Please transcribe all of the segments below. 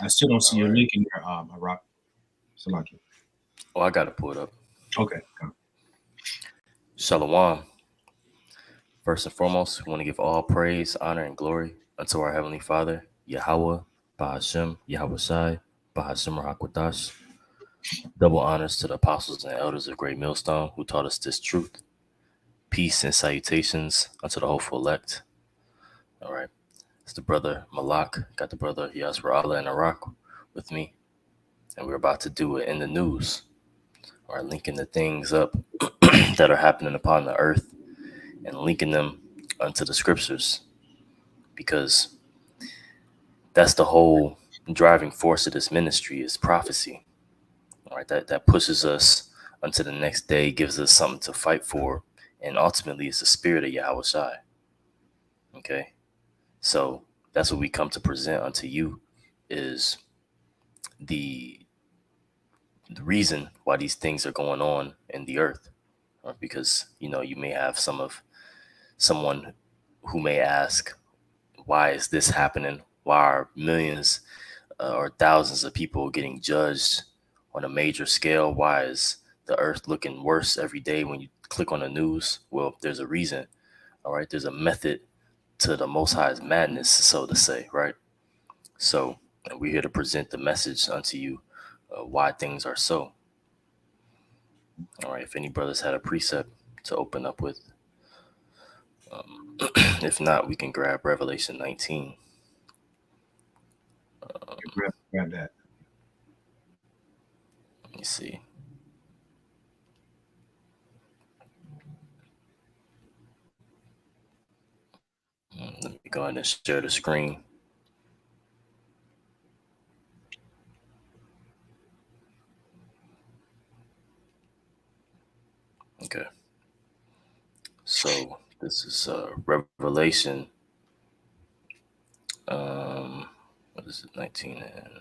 I still don't see All your right. link in there, Iraq. Salaki. Oh, I got to pull it up. Okay. Shalom. First and foremost, we want to give all praise, honor, and glory unto our Heavenly Father, Yahweh, Bahashem, Yahweh Shai, Bahashem Rahakwadash. Double honors to the apostles and elders of Great Millstone who taught us this truth. Peace and salutations unto the hopeful elect. All right. It's the brother Malak. Got the brother Yasser Allah and Iraq with me. And we're about to do it in the news. All right. Linking the things up that are happening upon the earth and linking them unto the scriptures because that's the whole driving force of this ministry is prophecy. All right. That pushes us unto the next day, gives us something to fight for. And ultimately, it's the spirit of Yahweh Shai. Okay. So that's what we come to present unto you is the the reason why these things are going on in the earth. Because you may have someone who may ask, why is this happening? Why are millions or thousands of people getting judged on a major scale? Why is the earth looking worse every day when you click on the news? Well, there's a reason. All right, there's a method to the Most High's madness, so to say, right? So we're here to present the message unto you, why things are so. All right, if any brothers had a precept to open up with, if not, we can grab Revelation 19. Grab that. Let me see. Let me go ahead and share the screen. Okay. So this is Revelation. What is it? 19 and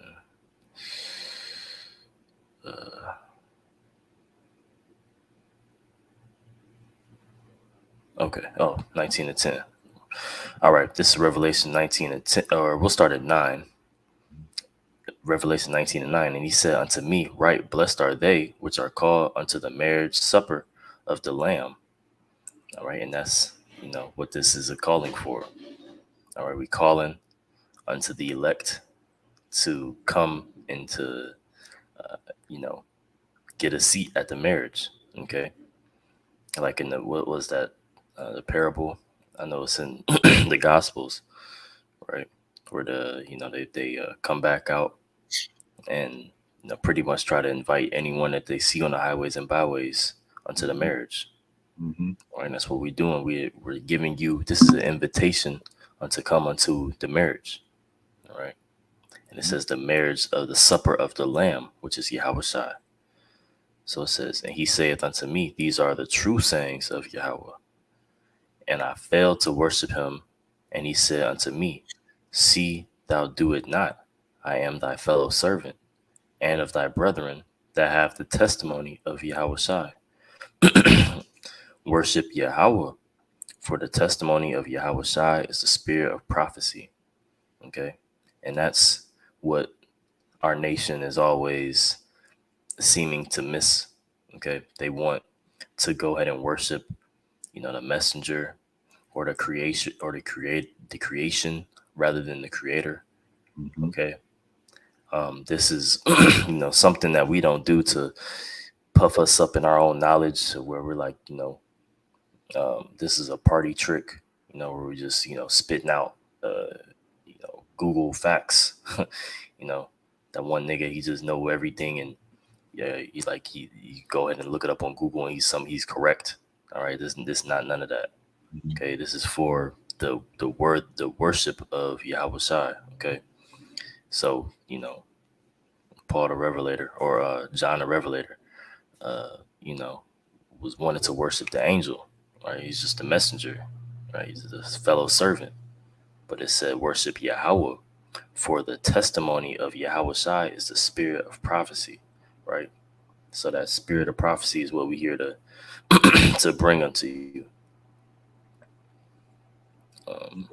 okay. Oh, 19 and 10. All right. This is Revelation 19 and 10, or we'll start at 9. Revelation 19 and 9. And he said unto me, right, blessed are they which are called unto the marriage supper of the Lamb. All right. And that's, what this is a calling for. All right. We calling unto the elect to come into, you know, get a seat at the marriage. Okay. Like in what was that? The parable. I know it's in the Gospels, right? Where they come back out and pretty much try to invite anyone that they see on the highways and byways onto the marriage. Mm-hmm. Right? And that's what we're doing. We're giving you, this is an invitation unto come unto the marriage. All right. And it says the marriage of the supper of the Lamb, which is Yahweh Shai. So it says, and he saith unto me, these are the true sayings of Yahweh. And I failed to worship him. And he said unto me, see, thou do it not. I am thy fellow servant and of thy brethren that have the testimony of Yahweh Shai. Worship Yahweh, for the testimony of Yahweh Shai is the spirit of prophecy. Okay. And that's what our nation is always seeming to miss. Okay. They want to go ahead and worship, the messenger or the creation or the creation rather than the creator. Mm-hmm. Okay. This is, something that we don't do to puff us up in our own knowledge where we're like, this is a party trick, where we just, spitting out, Google facts, you know, that one nigga, he just know everything. And yeah, he go ahead and look it up on Google and he's correct. All right. This not none of that. Mm-hmm. Okay. This is for the worship of Yahweh Shai. Okay. So, Paul the Revelator or John the Revelator, uh, you know, was wanted to worship the angel. Right, he's just a messenger. Right, he's a fellow servant. But it said worship Yahweh, for the testimony of Yahweh Shai is the spirit of prophecy. Right, so that spirit of prophecy is what we here to to bring unto you. Um,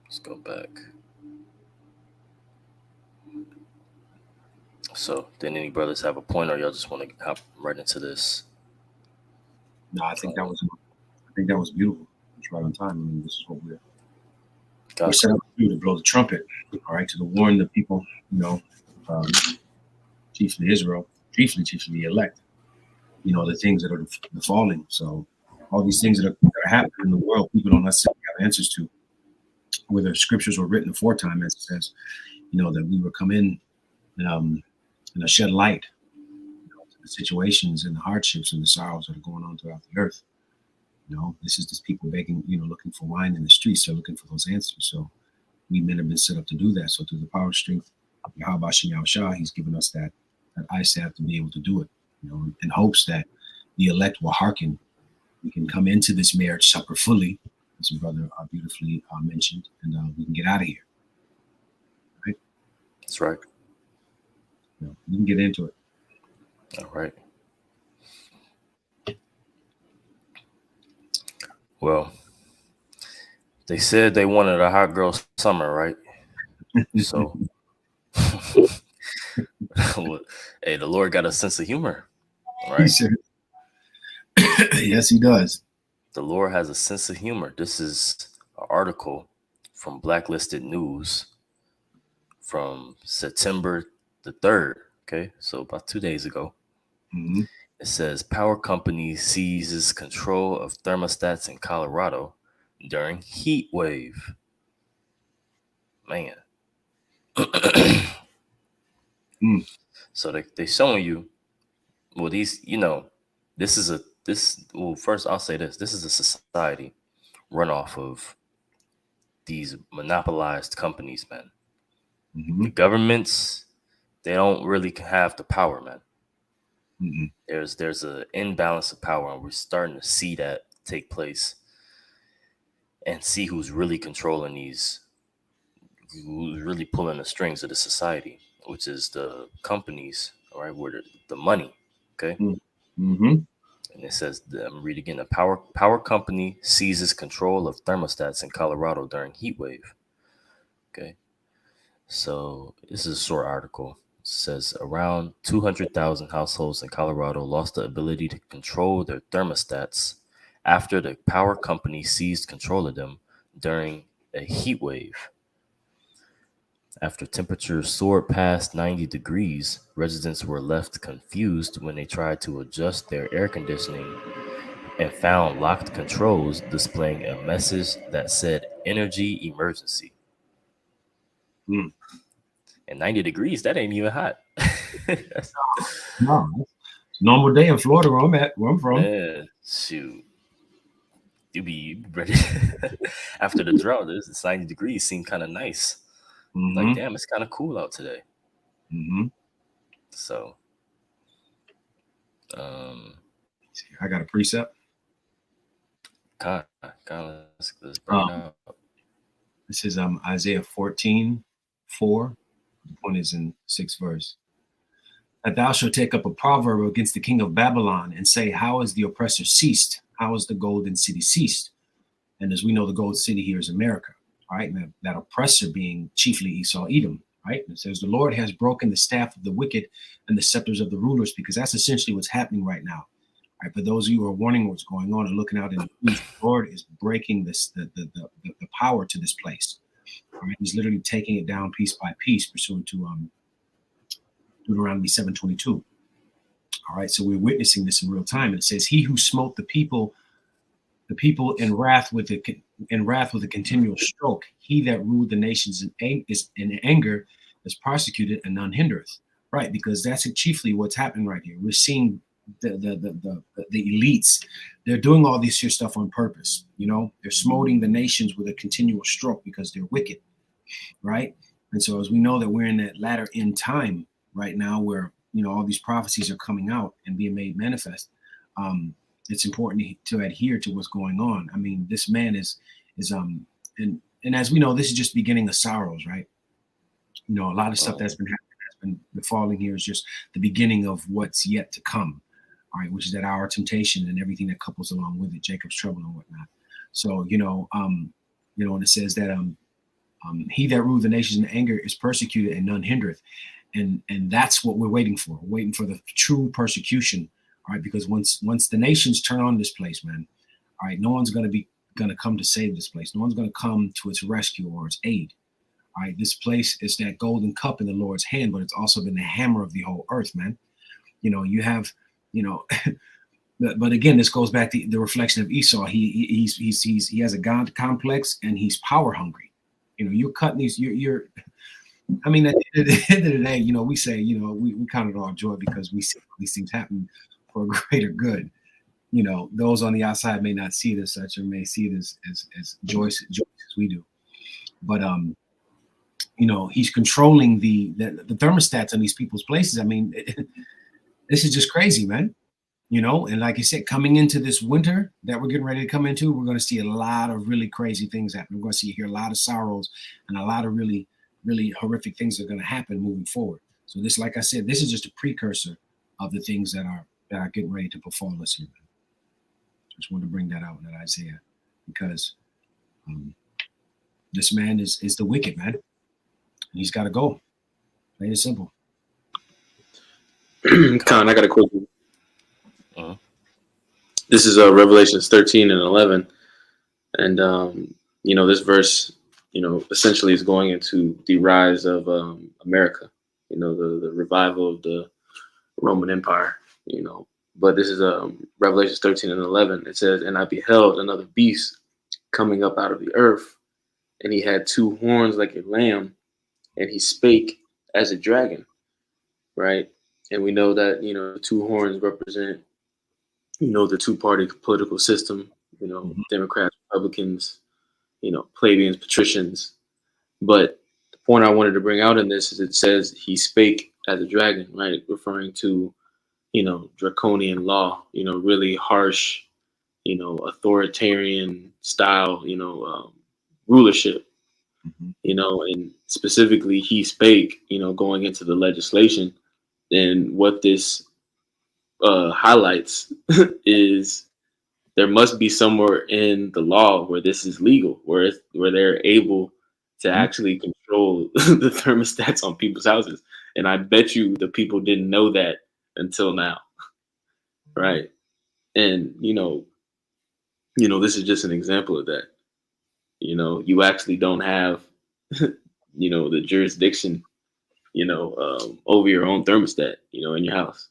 let's go back. So, did any brothers have a point, or y'all just want to hop right into this? No, I think that was beautiful. It's right on time. I mean, this is what we're Gotcha. set up to do, to blow the trumpet, all right, to warn the people, um, chiefly Israel, chiefly the elect, the things that are falling. So all these things that are happening in the world, people don't necessarily have answers to. Whether scriptures were written aforetime, as it says, that we would come in and shed light to the situations and the hardships and the sorrows that are going on throughout the earth. This is just people begging, looking for wine in the streets. They're looking for those answers. So we men have been set up to do that. So through the power and strength of Yahweh Shem Yahushua, he's given us that eyesight to be able to do it, in hopes that the elect will hearken. We can come into this marriage supper fully, as the brother beautifully mentioned, and we can get out of here. Right? That's right. We can get into it. All right. Well, they said they wanted a hot girl summer, right? So, hey, the Lord got a sense of humor, right? Yes, he does. The Lord has a sense of humor. This is an article from Blacklisted News from September the 3rd. Okay, so about 2 days ago. Mm-hmm. It says power company seizes control of thermostats in Colorado during heat wave. Man. So they showing you, well, these, first I'll say this is a society run off of these monopolized companies, man. Mm-hmm. The governments, they don't really have the power, man. Mm-hmm. There's an imbalance of power, and we're starting to see that take place and see who's really controlling who's really pulling the strings of the society, which is the companies, all right, where the money, okay? Mm-hmm. And it says, I'm reading again, a power company seizes control of thermostats in Colorado during heat wave. Okay. So this is a short article. It says around 200,000 households in Colorado lost the ability to control their thermostats after the power company seized control of them during a heat wave. After temperatures soared past 90 degrees, residents were left confused when they tried to adjust their air conditioning and found locked controls displaying a message that said energy emergency. Mm. And 90 degrees, that ain't even hot. No, it's a normal day in Florida where I'm from. Man, shoot. You be ready. After the drought, this 90 degrees seem kind of nice. Mm-hmm. Like, damn, it's kind of cool out today. Mm-hmm. So, I got a precept. kind of, let's bring it out. This is Isaiah 14:4. The point is in 6th verse. That thou shalt take up a proverb against the king of Babylon and say, how is the oppressor ceased? How is the golden city ceased? And as we know, the golden city here is America, all right? And that oppressor being chiefly Esau, Edom, right? And it says, the Lord has broken the staff of the wicked and the scepters of the rulers, because that's essentially what's happening right now. Right, for those of you who are wondering what's going on and looking out in the news, the Lord is breaking the power to this place. Right? He's literally taking it down piece by piece, pursuant to Deuteronomy 7:22. All right, so we're witnessing this in real time. It says, "He who smote the people in wrath with a continual stroke, he that ruled the nations in anger is prosecuted and none hindereth." Right, because that's chiefly what's happening right here. We're seeing the elites. They're doing all this here stuff on purpose. They're smoting the nations with a continual stroke because they're wicked, right? And so as we know that we're in that latter end time right now, where all these prophecies are coming out and being made manifest, it's important to adhere to what's going on. I mean, this man is and as we know, this is just beginning of sorrows, right? A lot of stuff that's been happening, has been befalling here, is just the beginning of what's yet to come. All right, which is that our temptation and everything that couples along with it, Jacob's trouble and whatnot. So, and it says that He that ruled the nations in anger is persecuted, and none hindereth. And that's what we're waiting for. We're waiting for the true persecution. All right, because once the nations turn on this place, man, all right, no one's going to come to save this place. No one's going to come to its rescue or its aid. All right, this place is that golden cup in the Lord's hand, but it's also been the hammer of the whole earth, man. You have, but again, this goes back to the reflection of Esau. He has a God complex, and he's power hungry. You're cutting these. You're. I mean, at the end of the day, we say, we count it all joy because we see these things happen for a greater good. Those on the outside may not see it as such, or may see it as joyous as we do. But he's controlling the thermostats on these people's places. I mean, this is just crazy, man. And like I said, coming into this winter that we're getting ready to come into, we're going to see a lot of really crazy things happen. We're going to hear a lot of sorrows and a lot of really, really horrific things that are going to happen moving forward. So this, like I said, this is just a precursor of the things that are getting ready to befall us here. Just want to bring that out in that Isaiah, because this man is the wicked man. And he's got to go. Plain and simple. Khan, I got a quick one. This is Revelations 13 and 11. And, this verse, essentially is going into the rise of America, the revival of the Roman Empire, But this is Revelations 13 and 11. It says, "And I beheld another beast coming up out of the earth, and he had two horns like a lamb, and he spake as a dragon," right? And we know that, the two horns represent, the two-party political system, Democrats, Republicans, plebeians, patricians. But the point I wanted to bring out in this is it says he spake as a dragon, right? Referring to, draconian law, really harsh, authoritarian style, rulership, and specifically he spake, going into the legislation. And what this highlights is there must be somewhere in the law where this is legal, where they're able to actually control the thermostats on people's houses. And I bet you the people didn't know that until now. Right. And, this is just an example of that. You actually don't have, the jurisdiction, over your own thermostat, in your house,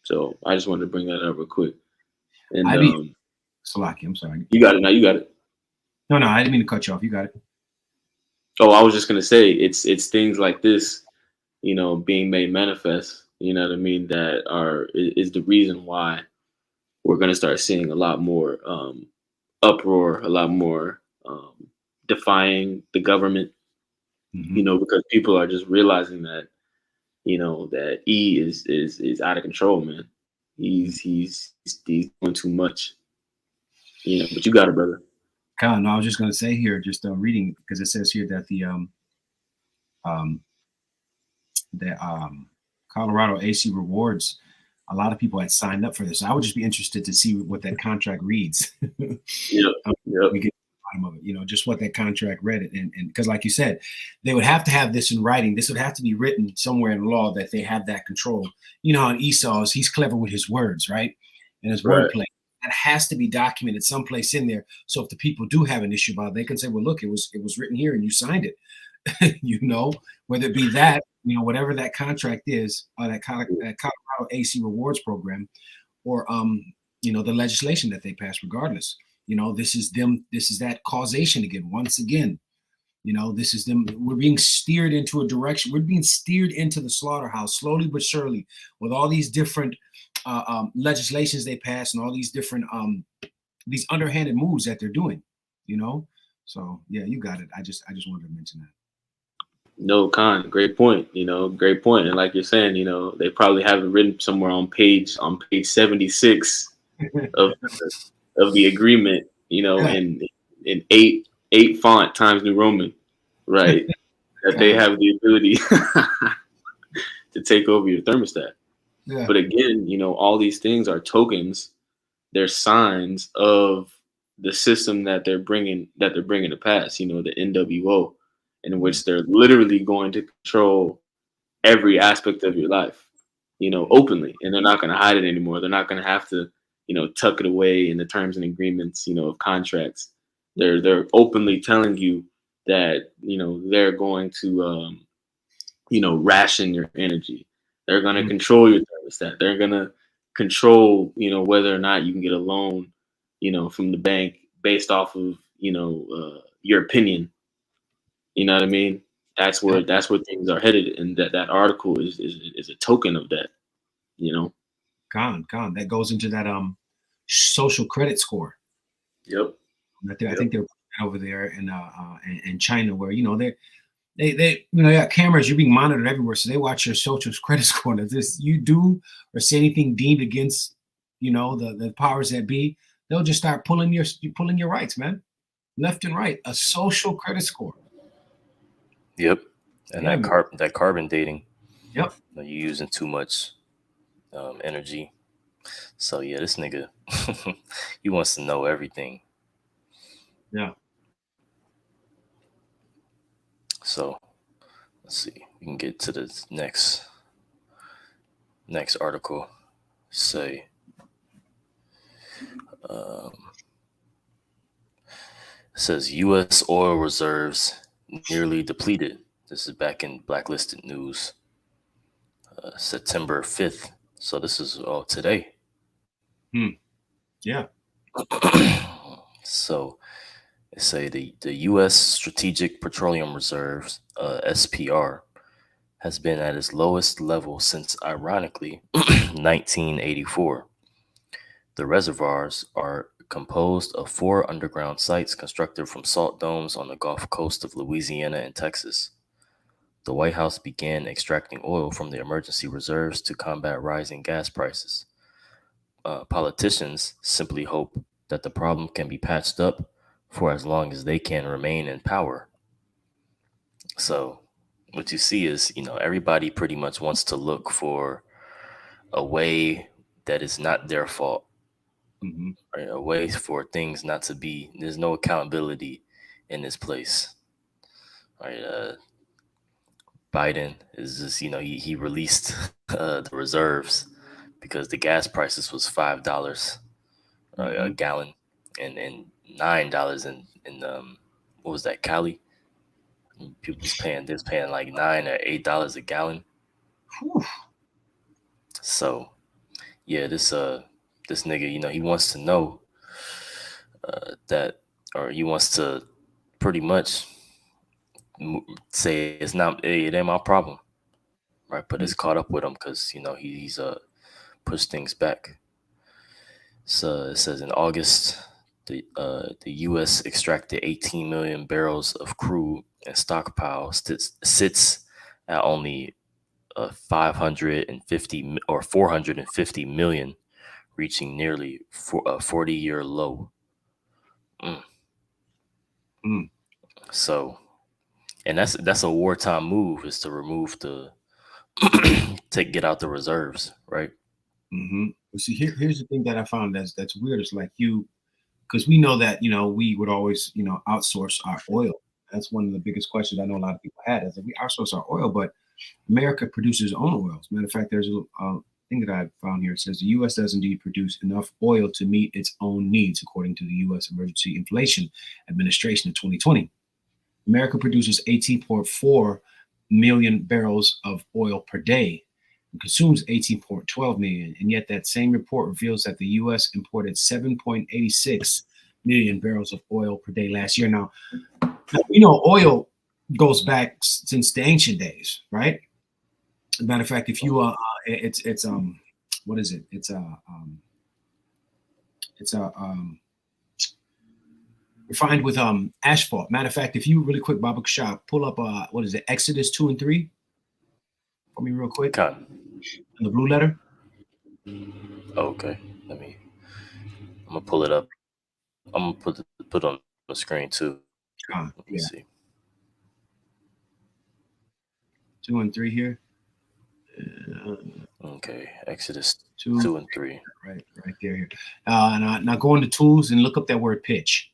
So I just wanted to bring that up real quick. And Salaki, I'm sorry. You got it now. You got it. No, I didn't mean to cut you off. You got it. Oh, I was just gonna say it's things like this, being made manifest. You know what I mean? That is the reason why we're gonna start seeing a lot more uproar, a lot more defying the government. Because people are just realizing that, that E is out of control, man. He's doing too much. But you got it, brother. Khan, no, I was just going to say here, just reading, because it says here that the Colorado AC Rewards, a lot of people had signed up for this. I would just be interested to see what that contract reads. Yep. We get to the bottom of it, just what that contract read. And because, like you said, they would have to have this in writing. This would have to be written somewhere in law that they have that control. On Esau's, he's clever with his words, right? And his wordplay. That has to be documented someplace in there. So if the people do have an issue about it, they can say, well, look, it was written here and you signed it, whether it be that, whatever that contract is, that Colorado AC Rewards program, or, the legislation that they pass regardless. This is that causation again. Once again, this is them. We're being steered into a direction. We're being steered into the slaughterhouse slowly but surely with all these different legislations they pass and all these different these underhanded moves that they're doing, So yeah, you got it. I just wanted to mention that. No, Khan, great point. Great point. And like you're saying, they probably have it written somewhere on page 76 of the agreement, in 8 font Times New Roman, right? That they have the ability to take over your thermostat. Yeah. But again, all these things are tokens. They're signs of the system that they're bringing to pass. You know, the NWO, in which they're literally going to control every aspect of your life, you know, openly, and they're not going to hide it anymore. They're not going to have to, you know, tuck it away in the terms and agreements, you know, of contracts. They're openly telling you that, you know, they're going to, you know, ration your energy. They're going to control your thermostat. They're going to control, you know, whether or not you can get a loan, you know, from the bank based off of, you know, your opinion. You know what I mean? That's where things are headed, and that article is a token of that. You know. Gone. That goes into that social credit score. Yep. I think they're over there in China, where, you know, they you know, they got cameras. You're being monitored everywhere, so they watch your social credit score. And if this you do or say anything deemed against, you know, the powers that be, they'll just start pulling your rights, man, left and right. A social credit score. Yep. And Yeah, that carbon dating. Yep. You know, you're using too much energy. So yeah, this nigga, he wants to know everything. Yeah. So let's see. We can get to the next article. Say, it says U.S. oil reserves nearly depleted. This is back in Blacklisted News, September 5th. So this is today. Yeah. So they say the U.S. Strategic Petroleum Reserves, SPR, has been at its lowest level since, ironically, 1984. The reservoirs are composed of 4 underground sites constructed from salt domes on the Gulf Coast of Louisiana and Texas. The White House began extracting oil from the emergency reserves to combat rising gas prices. Politicians simply hope that the problem can be patched up for as long as they can remain in power. So what you see is, you know, everybody pretty much wants to look for a way that is not their fault. Mm-hmm. Right? A way for things not to be, there's no accountability in this place. Right? Biden is just, you know, he released the reserves because the gas prices was $5 a gallon and $9 in what was that, Cali? People was paying like $9 or $8 a gallon. Whew. So yeah, this nigga, you know, he wants to know that, or he wants to pretty much say it ain't my problem, right? But it's caught up with him because, you know, he's pushed things back. So it says in August, the U.S. extracted 18 million barrels of crude, and stockpile sits at only 550 or 450 million, reaching nearly a 40-year low. So, and that's a wartime move, is to remove the to get out the reserves, right? Mm-hmm. See, here's the thing that I found that's weird. It's like because we know that, you know, we would always, you know, outsource our oil. That's one of the biggest questions I know a lot of people had, is that we outsource our oil, but America produces its own oil. As a matter of fact, there's a thing that I found here. It says the U.S. does indeed produce enough oil to meet its own needs, according to the U.S. Emergency Inflation Administration of 2020. America produces 18.4 million barrels of oil per day and consumes 18.12 million. And yet that same report reveals that the U.S. imported 7.86 million barrels of oil per day last year. Now, you know, oil goes back since the ancient days, right? As a matter of fact, if you it's what is it? It's refined with asphalt. Matter of fact, if you really quick, Baba Shah, pull up what is it, Exodus 2 and 3 for me real quick. Con. The blue letter. Okay, I'm gonna pull it up. I'm gonna put on the screen too. Let me see. 2 and 3 here. Okay, Exodus 2, 2 and 3. right there. Here. Now go into tools and look up that word pitch.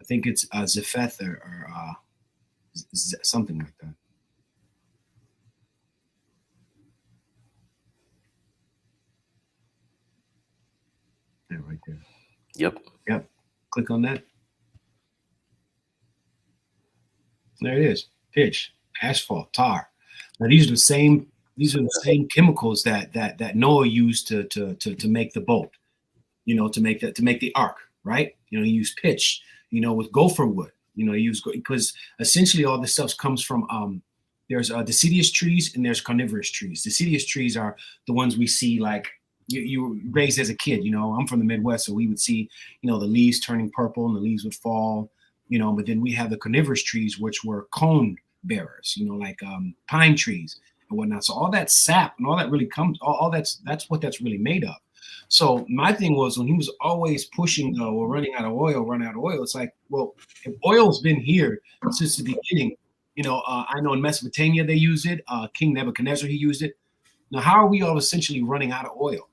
I think it's Zepheth or something like that. Yeah, right there. Yep. Click on that. There it is. Pitch, asphalt, tar. Now these are the same chemicals that Noah used to make the boat. To make the ark, right? He used pitch. With gopher wood. Because essentially all this stuff comes from there's deciduous trees and there's carnivorous trees. Deciduous trees are the ones we see like you raised as a kid. I'm from the Midwest, so we would see the leaves turning purple and the leaves would fall. But then we have the carnivorous trees, which were cone bearers. Like pine trees and whatnot. So all that sap and all that really comes. All that's what that's really made of. So my thing was when he was always pushing, we're running out of oil. It's like, well, if oil's been here since the beginning, I know in Mesopotamia they use it. King Nebuchadnezzar, he used it. Now, how are we all essentially running out of oil?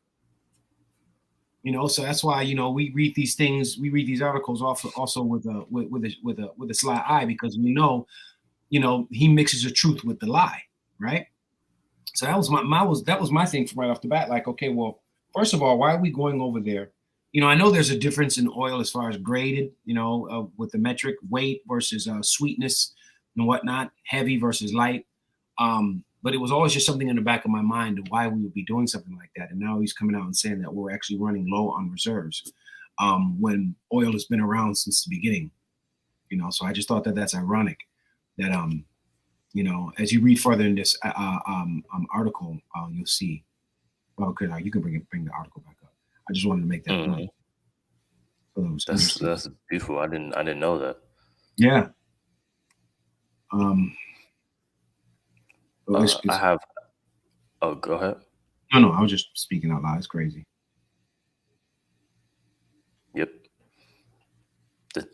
So that's why we read these things, we read these articles also with a sly eye, because we know, he mixes the truth with the lie, right? So that was my thing from right off the bat. Like, okay, well, first of all, why are we going over there? I know there's a difference in oil as far as graded, with the metric weight versus sweetness and whatnot, heavy versus light. But it was always just something in the back of my mind of why we would be doing something like that. And now he's coming out and saying that we're actually running low on reserves when oil has been around since the beginning. So I just thought that that's ironic that, as you read further in this article, you'll see. Well, you can bring the article back up. I just wanted to make that point. So that's beautiful. I didn't know that. Yeah. I have. Oh, go ahead. No, I was just speaking out loud. It's crazy. Yep.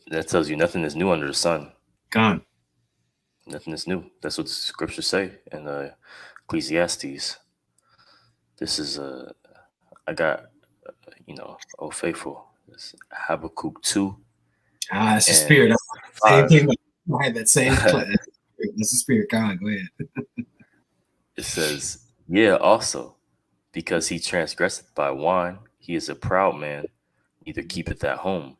That tells you nothing is new under the sun. Gone. Nothing is new. That's what the scriptures say in Ecclesiastes. This is I got oh faithful. It's Habakkuk 2. It's the spirit. Same thing. I had that same. That's the spirit. God, go ahead. It says, yeah, also, because he transgresseth by wine, he is a proud man, neither keepeth at home,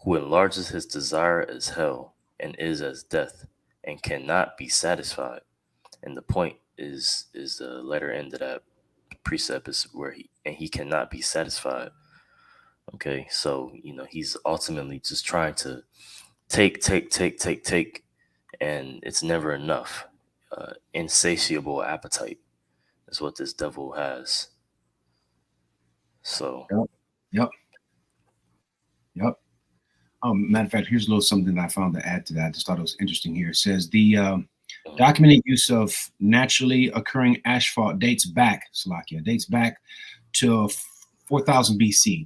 who enlarges his desire as hell, and is as death, and cannot be satisfied. And the point is the letter end of that precept is where he cannot be satisfied. Okay, so he's ultimately just trying to take, and it's never enough. Insatiable appetite is what this devil has. So yep. Matter of fact, here's a little something that I found to add to that. I just thought it was interesting here. It says the documented use of naturally occurring asphalt dates back to 4000 BC,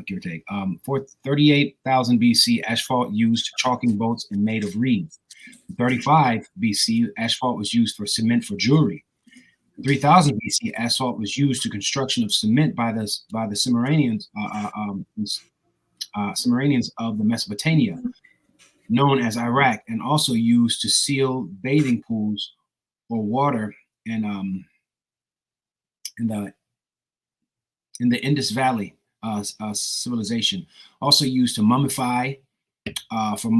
give or take. 38,000 BC, asphalt used chalking boats and made of reeds. 35 BC, asphalt was used for cement for jewelry. 3000 BC, asphalt was used to construction of cement by the Cimmerians, Cimmerians of the Mesopotamia, known as Iraq, and also used to seal bathing pools or water in the Indus Valley civilization. Also used to mummify for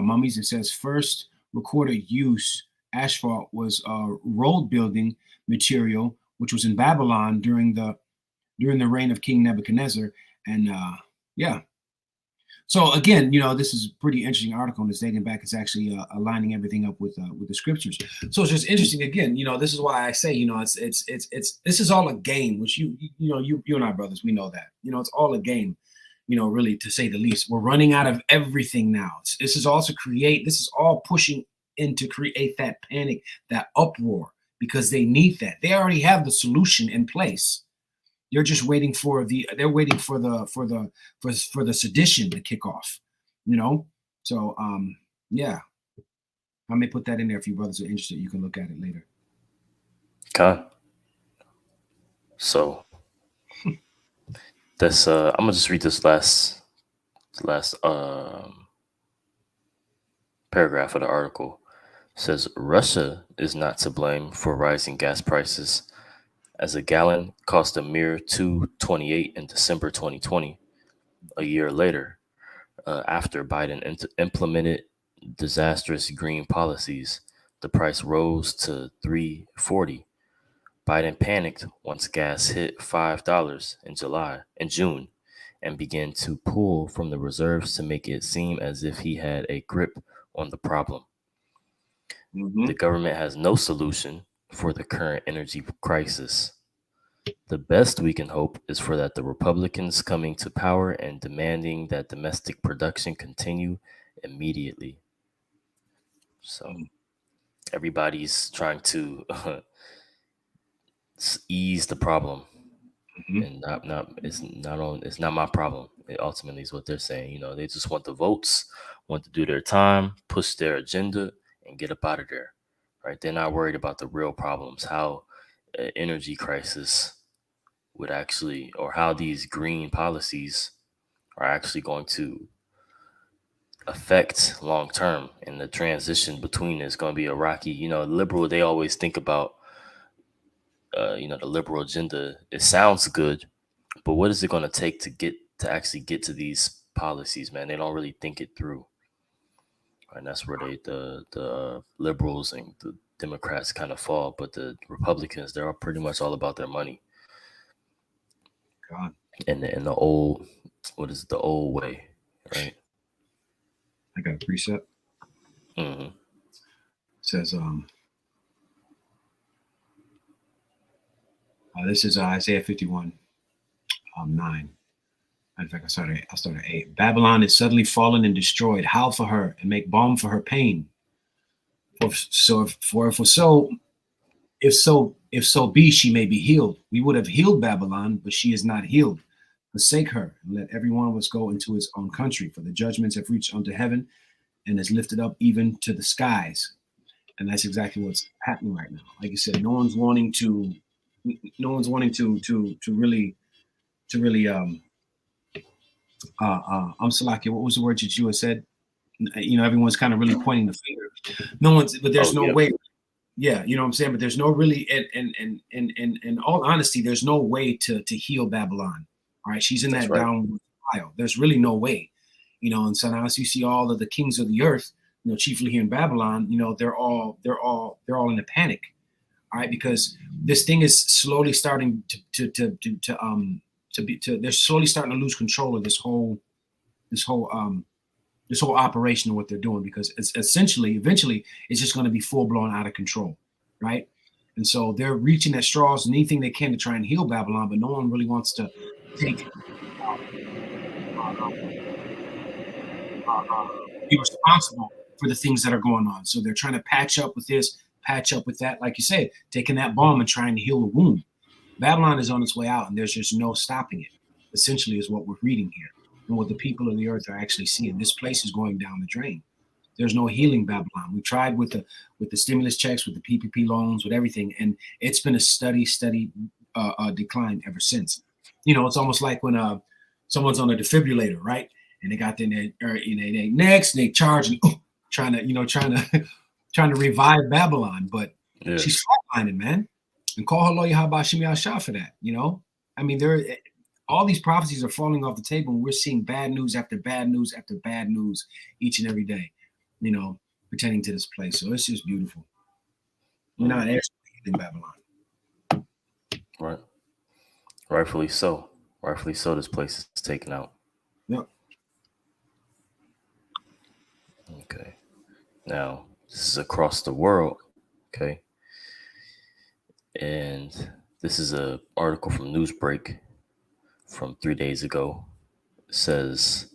mummies. It says first recorded use asphalt was road building material, which was in Babylon during the reign of King Nebuchadnezzar. And so again, this is a pretty interesting article, and it's dating back. It's actually aligning everything up with the scriptures. So it's just interesting. Again, this is why I say, it's this is all a game. Which you and I brothers, we know that. It's all a game. Really, to say the least. We're running out of everything now. This is all pushing in to create that panic, that uproar, because they need that. They already have the solution in place. They're just waiting for the sedition to kick off, So I may put that in there if you brothers are interested. You can look at it later. Con. So that's I'm gonna just read this last paragraph of the article. It says Russia is not to blame for rising gas prices, as a gallon cost a mere $2.28 in December 2020. A year later, after Biden implemented disastrous green policies, the price rose to $3.40. Biden panicked once gas hit $5 in June, and began to pull from the reserves to make it seem as if he had a grip on the problem. The government has no solution for the current energy crisis. The best we can hope is for that the Republicans coming to power and demanding that domestic production continue immediately. So everybody's trying to ease the problem, and it's not my problem. It ultimately is what they're saying. You know, they just want the votes, want to do their time, push their agenda, and get up out of there. Right? They're not worried about the real problems, how energy crisis would actually, or how these green policies are actually going to affect long term. And the transition between is going to be a rocky. You know, liberal, they always think about the liberal agenda. It sounds good, but what is it going to take to actually get to these policies, man? They don't really think it through, and that's where the liberals and the Democrats kind of fall. But the Republicans, they're pretty much all about their money. God. And the old, what is it, the old way, right? I got a precept. Mm-hmm. Says this is Isaiah 51, 9. In fact, I'll start at 8. Babylon is suddenly fallen and destroyed. Howl for her and make balm for her pain. If so be she may be healed. We would have healed Babylon, but she is not healed. Forsake her and let every one of us go into his own country. For the judgments have reached unto heaven and is lifted up even to the skies. And that's exactly what's happening right now. Like you said, no one's wanting to really Salaki, what was the word that you had said? You know, everyone's kind of really pointing the finger. No one's, but there's no way. Yeah, you know what I'm saying? But there's no really, in all honesty, there's no way to heal Babylon. All right, she's in that downward spiral. There's really no way. You know, and so now as you see all of the kings of the earth, you know, chiefly here in Babylon, you know, they're all in a panic. All right, because this thing is slowly starting they're slowly starting to lose control of this whole operation of what they're doing, because it's eventually it's just going to be full blown out of control, right? And so they're reaching at straws and anything they can to try and heal Babylon, but no one really wants to take be responsible for the things that are going on. So they're trying to patch up with this, patch up with that, like you said, taking that bomb and trying to heal a wound. Babylon is on its way out, and there's just no stopping it. Essentially, is what we're reading here, and what the people of the earth are actually seeing. This place is going down the drain. There's no healing Babylon. We tried with the stimulus checks, with the PPP loans, with everything, and it's been a steady decline ever since. You know, it's almost like when someone's on a defibrillator, right? And they got their next, and they charge and trying to revive Babylon, but she's flatlining, man. And call her lawyer Habashim Yasha for that. You know, I mean, all these prophecies are falling off the table, and we're seeing bad news after bad news after bad news each and every day, you know, pertaining to this place. So it's just beautiful. We're not actually in Babylon. Right. Rightfully so. Rightfully so. This place is taken out. Yep. Okay. Now, this is across the world. Okay. And this is an article from Newsbreak from 3 days ago. It says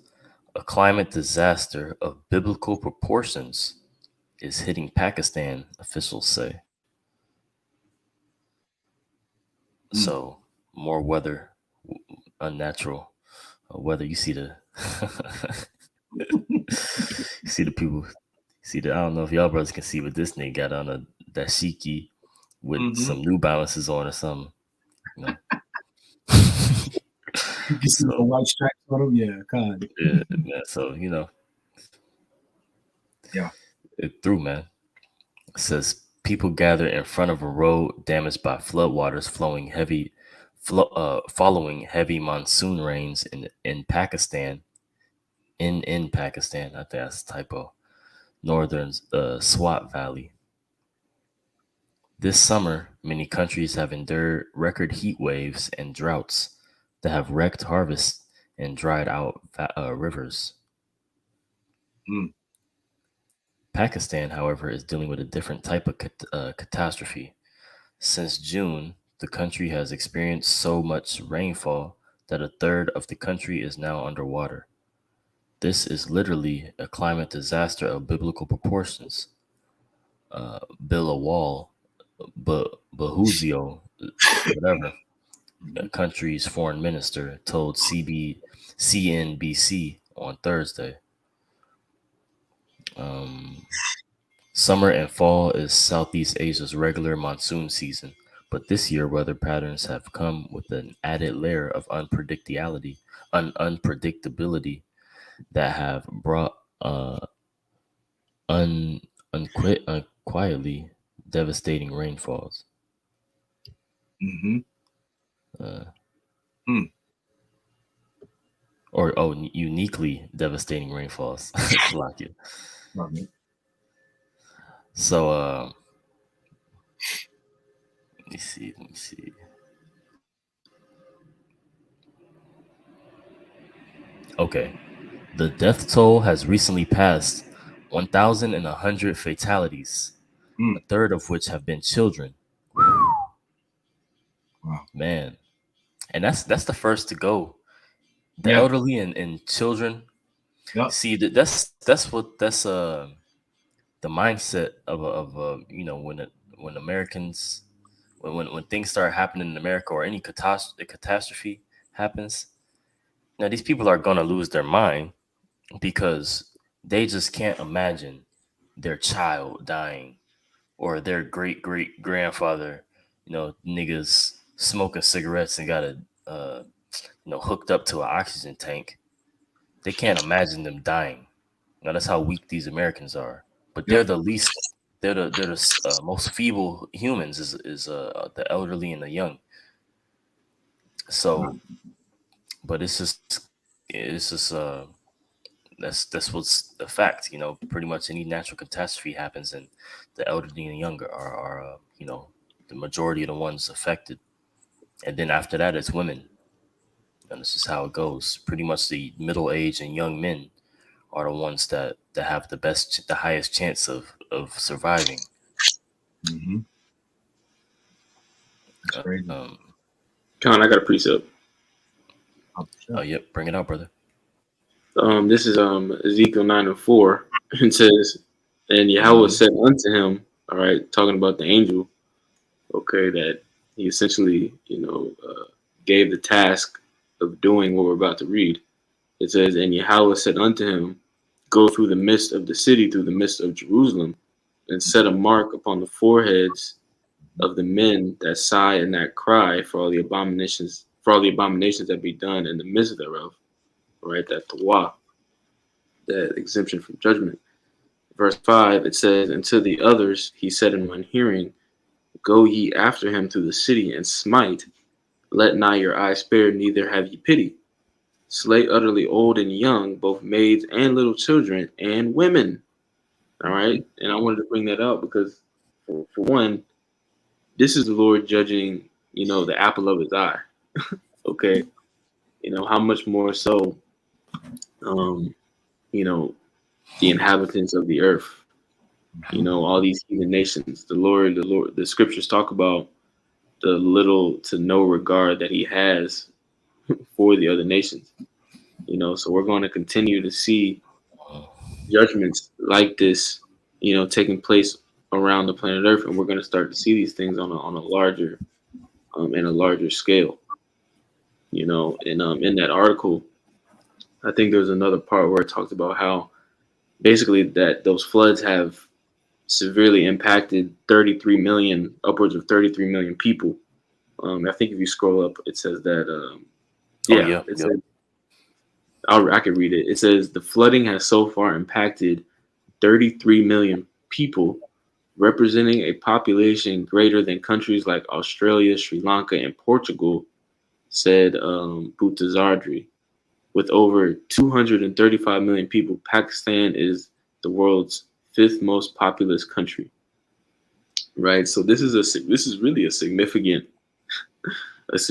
a climate disaster of biblical proportions is hitting Pakistan, officials say. So more weather, unnatural weather. You see the people. See the, I don't know if y'all brothers can see, but this nigga got on a dashiki with some New Balances on or something. You know? You can see the white stripes on them. Yeah, God. Yeah, man. So, you know. Yeah. It through, man. It says people gather in front of a road damaged by floodwaters following heavy monsoon rains in Pakistan. In Pakistan, I think that's a typo. Northern Swat Valley. This summer, many countries have endured record heat waves and droughts that have wrecked harvests and dried out rivers. Mm. Pakistan, however, is dealing with a different type of catastrophe. Since June, the country has experienced so much rainfall that a third of the country is now underwater. This is literally a climate disaster of biblical proportions. Bilawal Bahuzio, whatever, the country's foreign minister, told CNBC on Thursday. Summer and fall is Southeast Asia's regular monsoon season, but this year weather patterns have come with an added layer of unpredictability that have brought unquietly devastating rainfalls. Or uniquely devastating rainfalls. Like it. So let me see. Okay. The death toll has recently passed 1,100 fatalities, a third of which have been children. Wow. Man. And that's the first to go. The elderly and children. Yep. See, that's the mindset of you know, when Americans when things start happening in America or any catastrophe happens, now these people are gonna lose their mind because they just can't imagine their child dying or their great grandfather, you know, niggas smoking cigarettes and got hooked up to an oxygen tank. They can't imagine them dying. Now that's how weak these Americans are. But they're the least. They're the most feeble humans. Is the elderly and the young. So, but it's just that's what's the fact. You know, pretty much any natural catastrophe happens, and the elderly and younger are you know, the majority of the ones affected. And then after that, it's women, and this is how it goes. Pretty much the middle age and young men are the ones that have the highest chance of surviving. Crazy. Con, I got a precept. Yep, bring it out, brother. This is Ezekiel 9:4. It says, and Yahweh said unto him, all right, talking about the angel, okay, that he essentially, gave the task of doing what we're about to read. It says, and Yahweh said unto him, go through the midst of the city, through the midst of Jerusalem, and set a mark upon the foreheads of the men that sigh and that cry for all the abominations that be done in the midst thereof. Right, that tawah, that exemption from judgment. Verse 5, it says, and to the others he said in mine hearing, go ye after him to the city and smite, let not your eyes spare, neither have ye pity. Slay utterly old and young, both maids and little children and women. All right. And I wanted to bring that up because, for one, this is the Lord judging, the apple of his eye. Okay. How much more so, the inhabitants of the earth, all these heathen nations. The scriptures talk about the little to no regard that he has for the other nations. So we're going to continue to see judgments like this, taking place around the planet Earth, and we're going to start to see these things on a larger, in a larger scale. In that article, I think there's another part where it talks about how basically that those floods have, severely impacted 33 million, upwards of 33 million people. I think if you scroll up, it says that, Oh yeah, yeah, it yep. says, I could read it. It says the flooding has so far impacted 33 million people, representing a population greater than countries like Australia, Sri Lanka, and Portugal, said Butazardri. With over 235 million people, Pakistan is the world's fifth most populous country. Right. So this is really a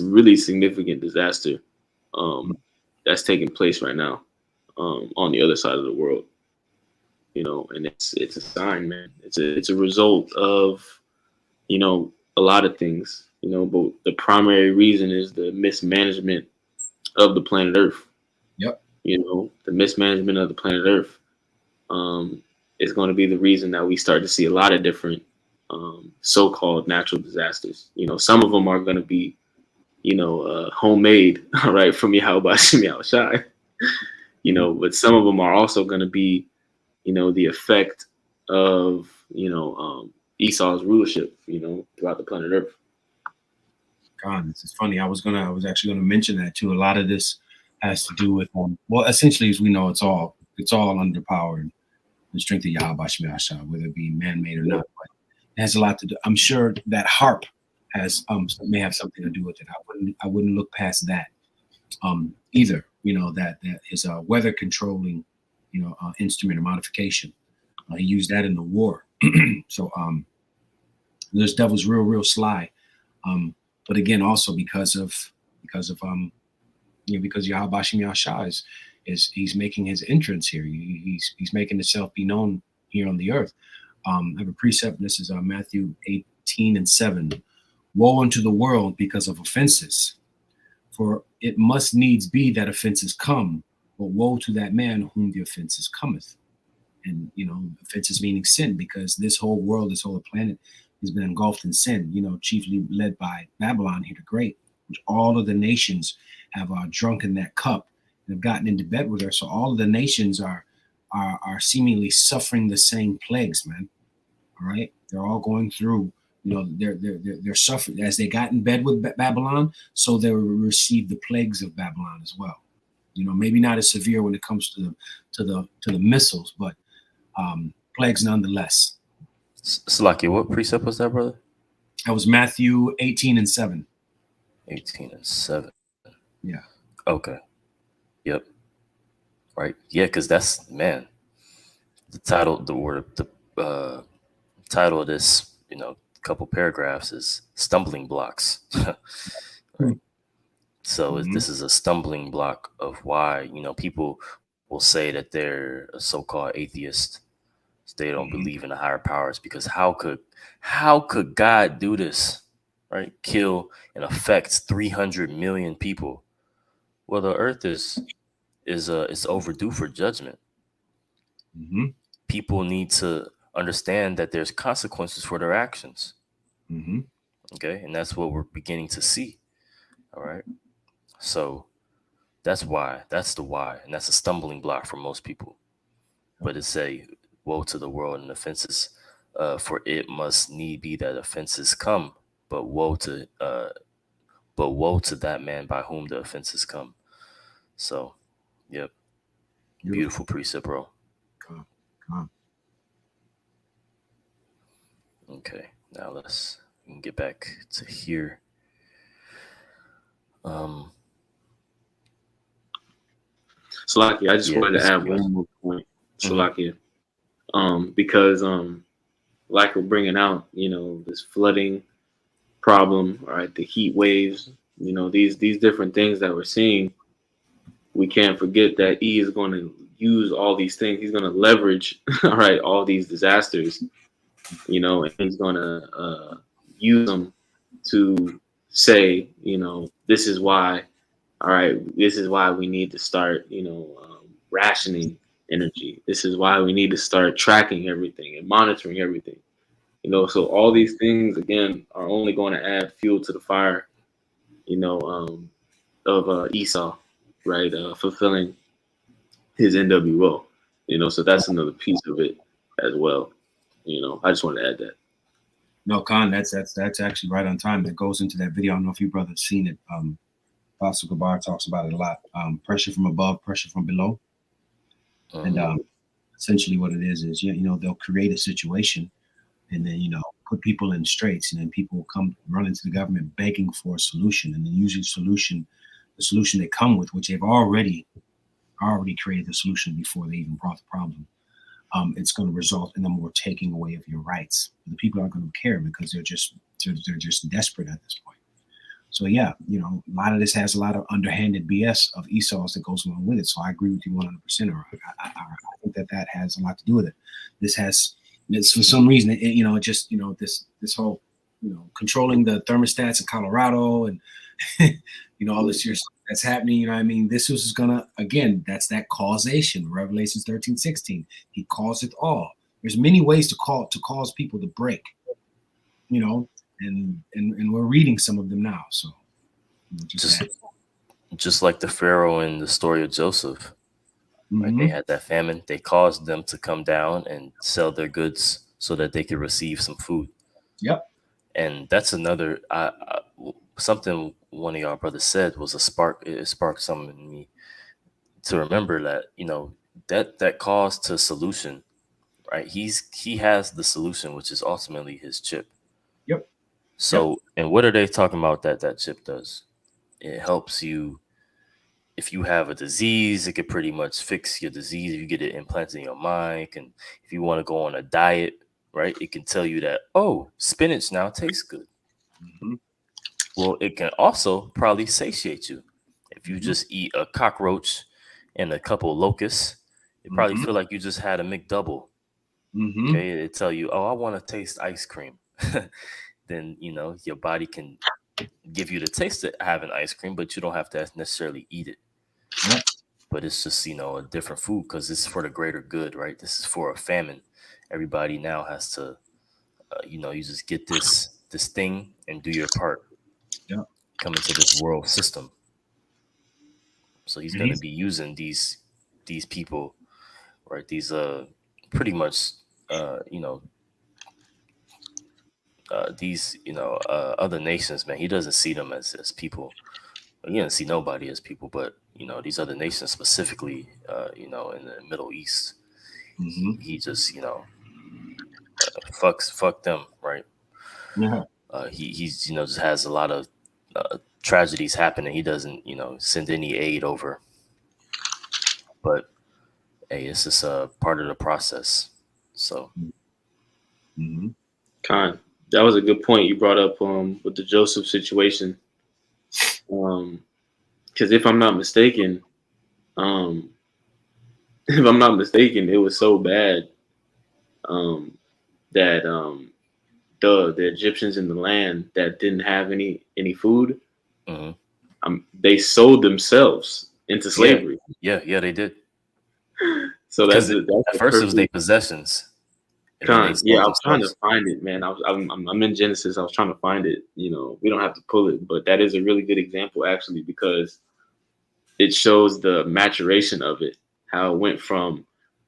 really significant disaster that's taking place right now on the other side of the world. And it's a sign, man. It's a result of a lot of things. But the primary reason is the mismanagement of the planet Earth. Yep. The mismanagement of the planet Earth is going to be the reason that we start to see a lot of different so-called natural disasters. Some of them are going to be, homemade, right, from Yahweh Shem Yahushai. But some of them are also going to be, the effect of, Esau's rulership, throughout the planet Earth. God, this is funny. I was actually gonna mention that too. A lot of this has to do with well, essentially, as we know, it's all underpowered. The strength of Yahweh Shem Yahushua, whether it be man-made or not. But it has a lot to do. I'm sure that harp has may have something to do with it. I wouldn't look past that either. That is a weather controlling instrument or modification. He used that in the war. So this devil's real sly. But again, also because Yahweh Shem Yahushua is he's making his entrance here. He's making himself be known here on the earth. I have a precept. This is Matthew 18:7. Woe unto the world because of offenses, for it must needs be that offenses come, but woe to that man whom the offenses cometh. And offenses meaning sin, because this whole world, this whole planet has been engulfed in sin, chiefly led by Babylon here the Great, which all of the nations have drunken that cup and have gotten into bed with her. So all of the nations are seemingly suffering the same plagues, man. All right. They're all going through, they're suffering as they got in bed with Babylon. So they will receive the plagues of Babylon as well. Maybe not as severe when it comes to the missiles, but plagues nonetheless. Salaki, what precept was that, brother? That was Matthew 18:7. 18:7. Yeah. Okay. Yep. Right. Yeah, because that's, man, the title, the title of this, couple paragraphs is stumbling blocks. Right. So this is a stumbling block of why, people will say that they're a so-called atheist. They don't believe in the higher powers, because how could God do this, right? Kill and affect 300 million people. Well, the earth is overdue for judgment. Mm-hmm. People need to understand that there's consequences for their actions. Mm-hmm. Okay, and that's what we're beginning to see. All right, so that's the why, and that's a stumbling block for most people. But it's a woe to the world and offenses, for it must need be that offenses come, but woe to that man by whom the offenses come. So, yep, beautiful precept, bro. Okay, now let's get back to here. Salakia, I just wanted to add one more point, Salakia. Because like we're bringing out, this flooding problem, all right, the heat waves, these different things that we're seeing, we can't forget that he is going to use all these things. He's going to leverage, all right, all these disasters, and he's going to use them to say, this is why, all right, this is why we need to start, rationing energy. This is why we need to start tracking everything and monitoring everything. So all these things, again, are only going to add fuel to the fire, of Esau, right? Fulfilling his NWO, so that's another piece of it as well. I just wanted to add that. No, Khan, that's actually right on time. That goes into that video. I don't know if you brothers have seen it. Apostle Gabar talks about it a lot. Pressure from above, pressure from below. And essentially what it is, they'll create a situation and then, put people in straits, and then people will come run into the government begging for a solution. And then usually the solution they come with, which they've already created the solution before they even brought the problem. It's going to result in them more taking away of your rights. The people aren't going to care because they're just desperate at this point. So yeah, a lot of this has a lot of underhanded BS of Esau's that goes along with it. So I agree with you 100%. I think that has a lot to do with it. It's for some reason, this whole, controlling the thermostats in Colorado and, all this year that's happening. This was gonna, again, that's that causation. Revelations 13:16. He calls it all. There's many ways to cause people to break, and we're reading some of them now. So just like the Pharaoh in the story of Joseph, right? They had that famine. They caused them to come down and sell their goods so that they could receive some food. Yep. And that's another something one of y'all brothers said was a spark. It sparked something in me to remember that that cause to solution, right? He has the solution, which is ultimately his chip. Yep. So, and what are they talking about that chip does? It helps you. If you have a disease, it could pretty much fix your disease. If you get it implanted in your mind, and if you want to go on a diet, right, it can tell you that, oh, spinach now tastes good. Mm-hmm. Well, it can also probably satiate you. If you just eat a cockroach and a couple locusts, you probably feel like you just had a McDouble. Okay, it tell you, oh, I want to taste ice cream. Then your body can give you the taste of having ice cream, but you don't have to necessarily eat it. Yeah. But it's just a different food because it's for the greater good, right? This is for a famine. Everybody now has to, you just get this thing and do your part. Yeah. Come into this world system. So he's going to be using these people, right? These pretty much these other nations, man. He doesn't see them as people. He doesn't see nobody as people, but these other nations specifically, in the Middle East, he just fuck them, right? Yeah. He's just has a lot of tragedies happening. He doesn't send any aid over, but hey, it's just a part of the process. So, Khan, that was a good point you brought up with the Joseph situation. Because if I'm not mistaken, it was so bad that the Egyptians in the land that didn't have any food, they sold themselves into slavery. Yeah, they did. So that's at first it was their possessions. I was trying to find it, man. I'm in Genesis. I was trying to find it. We don't have to pull it, but that is a really good example actually, because it shows the maturation of it. How it went from,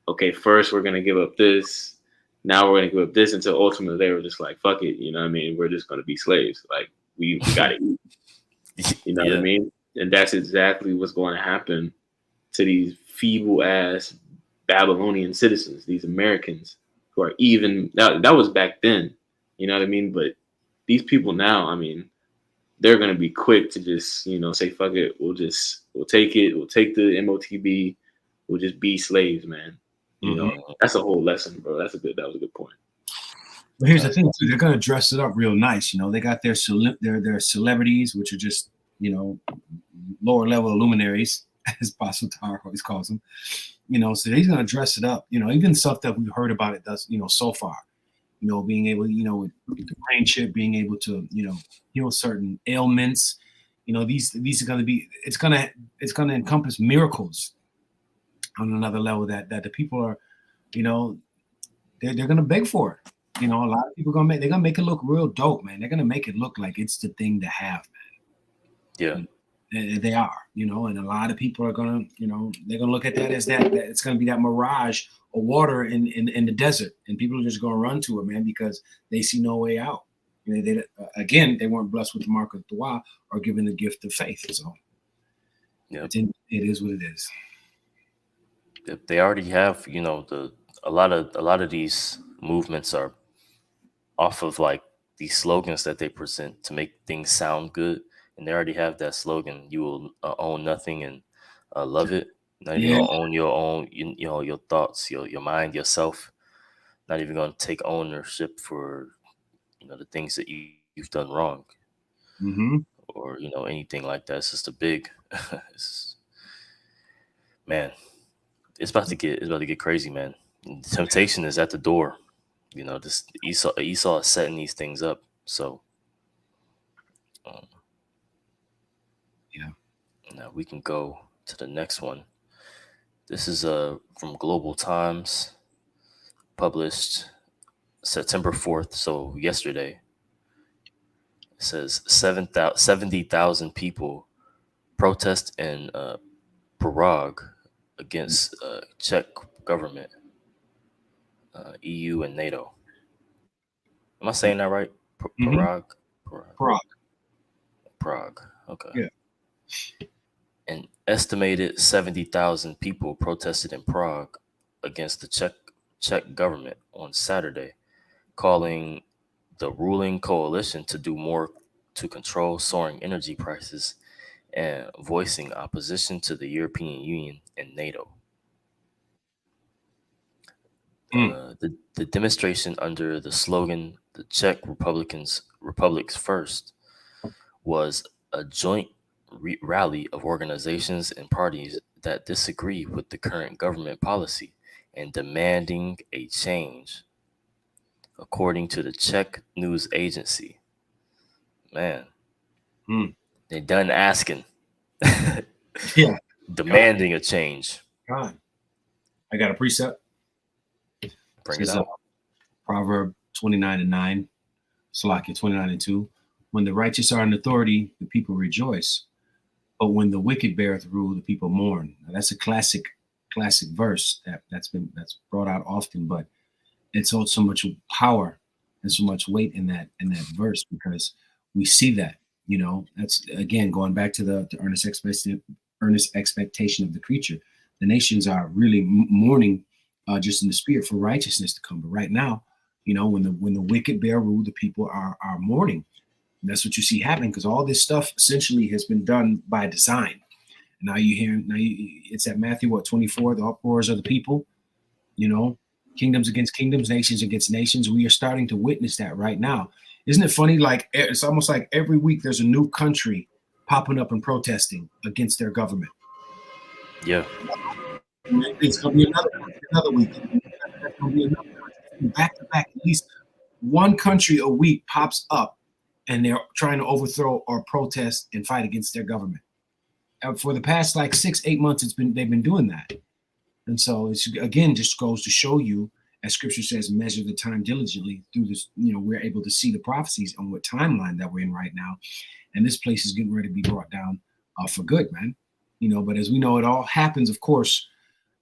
okay, first we're gonna give up this, now we're gonna give up this, until ultimately they were just like, fuck it, we're just gonna be slaves. Like we gotta eat. You know what I mean? And that's exactly what's going to happen to these feeble ass Babylonian citizens, these Americans who are even that was back then, you know what I mean? But these people now, they're gonna be quick to just, say fuck it, we'll take it, we'll take the MOTB, we'll just be slaves, man. That's a whole lesson, bro. That was a good point. But here's the thing too, they're gonna dress it up real nice. They got their celebrities, which are just, lower level luminaries, as Apostle Tar always calls them. So he's gonna dress it up. Even stuff that we've heard about it does, so far. Being able, with the brain chip, being able to, heal certain ailments. These are gonna be. It's gonna encompass miracles on another level that the people are, they're gonna beg for it. A lot of people they're gonna make it look real dope, man. They're gonna make it look like it's the thing to have, man. Yeah. They are, and a lot of people are gonna, they're gonna look at that as that it's gonna be that mirage of water in the desert, and people are just gonna run to it, man, because they see no way out. They weren't blessed with the mark of Dua or given the gift of faith. So it is what it is. They already have, a lot of these movements are off of like these slogans that they present to make things sound good, and they already have that slogan: "You will own nothing and love it." Not even gonna own your own, your thoughts, your mind, yourself. Not even gonna take ownership for the things that you've done wrong, or anything like that. It's just a big, man. It's about to get crazy, man. Temptation is at the door. This Esau is setting these things up. So, now we can go to the next one. This is from Global Times, published September 4th, so yesterday. It says 70,000 people protest in Prague against Czech government, EU and NATO. Am I saying that right? Prague. Okay. Yeah. An estimated 70,000 people protested in Prague against the Czech government on Saturday, calling the ruling coalition to do more to control soaring energy prices and voicing opposition to the European Union and NATO. The demonstration under the slogan "The Czech Republic's First" was a joint rally of organizations and parties that disagree with the current government policy and demanding a change, according to the Czech news agency. Man, they done asking. Yeah. Demanding a change. God. I got a precept. Bring it out. Proverb 29:9, Salakia 29:2. When the righteous are in authority, the people rejoice. But when the wicked beareth rule, the people mourn. Now, that's a classic verse that's brought out often, but it's holds so much power and so much weight in that verse, because we see that, that's again going back to the earnest expectation of the creature. The nations are really mourning just in the spirit for righteousness to come. But right now, when the wicked bear rule, the people are mourning. And that's what you see happening, because all this stuff essentially has been done by design. And now it's at Matthew 24, the uproars of the people, kingdoms against kingdoms, nations against nations. We are starting to witness that right now. Isn't it funny? Like, it's almost like every week there's a new country popping up and protesting against their government. Yeah. It's going to be another week. That's going to be another country. Back to back, at least one country a week pops up, and they're trying to overthrow or protest and fight against their government. And for the past 6-8 months, they've been doing that. And so it's, again, just goes to show you, as scripture says, measure the time diligently. Through this, we're able to see the prophecies on what timeline that we're in right now. And this place is getting ready to be brought down for good, man. But as we know, it all happens, of course,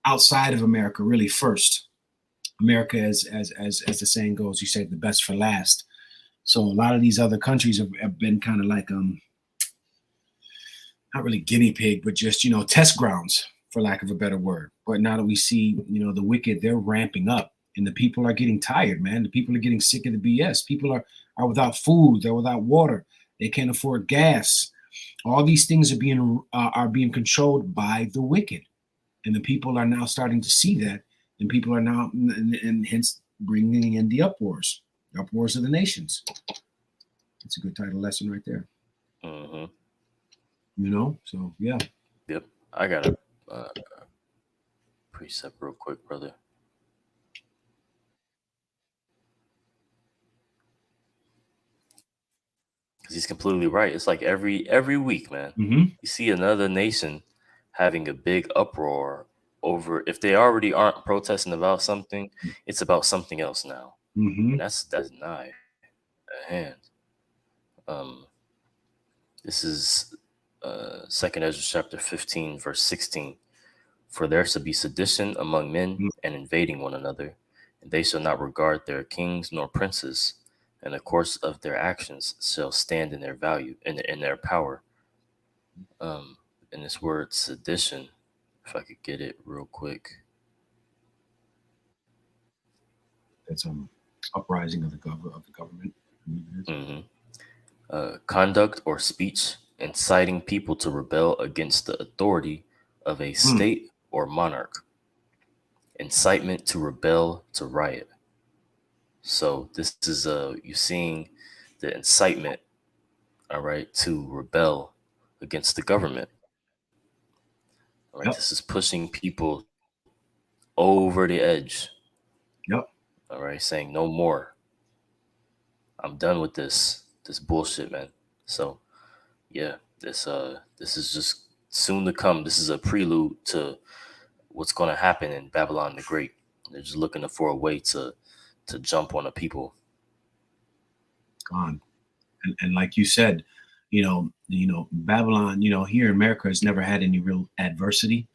outside of America, really first. America, as the saying goes, you say the best for last. So a lot of these other countries have been kind of like, not really guinea pig, but just, test grounds, for lack of a better word. But now that we see, the wicked, they're ramping up, and the people are getting tired, man. The people are getting sick of the BS. People are without food. They're without water. They can't afford gas. All these things are being controlled by the wicked. And the people are now starting to see that. And people are now, and hence bringing in the uproars of the nations. It's a good title lesson right there. Mm-hmm. So yeah. Yep. I got a precept real quick, brother. Because he's completely right. It's like every week, man. Mm-hmm. You see another nation having a big uproar over, if they already aren't protesting about something, it's about something else now. Mm-hmm. And that's nigh at hand. This is 2nd Ezra chapter 15, verse 16. For there shall be sedition among men and invading one another, and they shall not regard their kings nor princes, and the course of their actions shall stand in their value, in their power. And this word sedition, if I could get it real quick. That's uprising of the government. Conduct or speech inciting people to rebel against the authority of a state or monarch. Incitement to rebel, to riot. So this is you're seeing the incitement, all right, to rebel against the government. All right, this is pushing people over the edge. Yep. All right, saying no more. I'm done with this bullshit, man. So yeah, this is just soon to come. This is a prelude to what's going to happen in Babylon the Great. They're just looking for a way to jump on the people. Gone. And like you said, Babylon, here in America has never had any real adversity.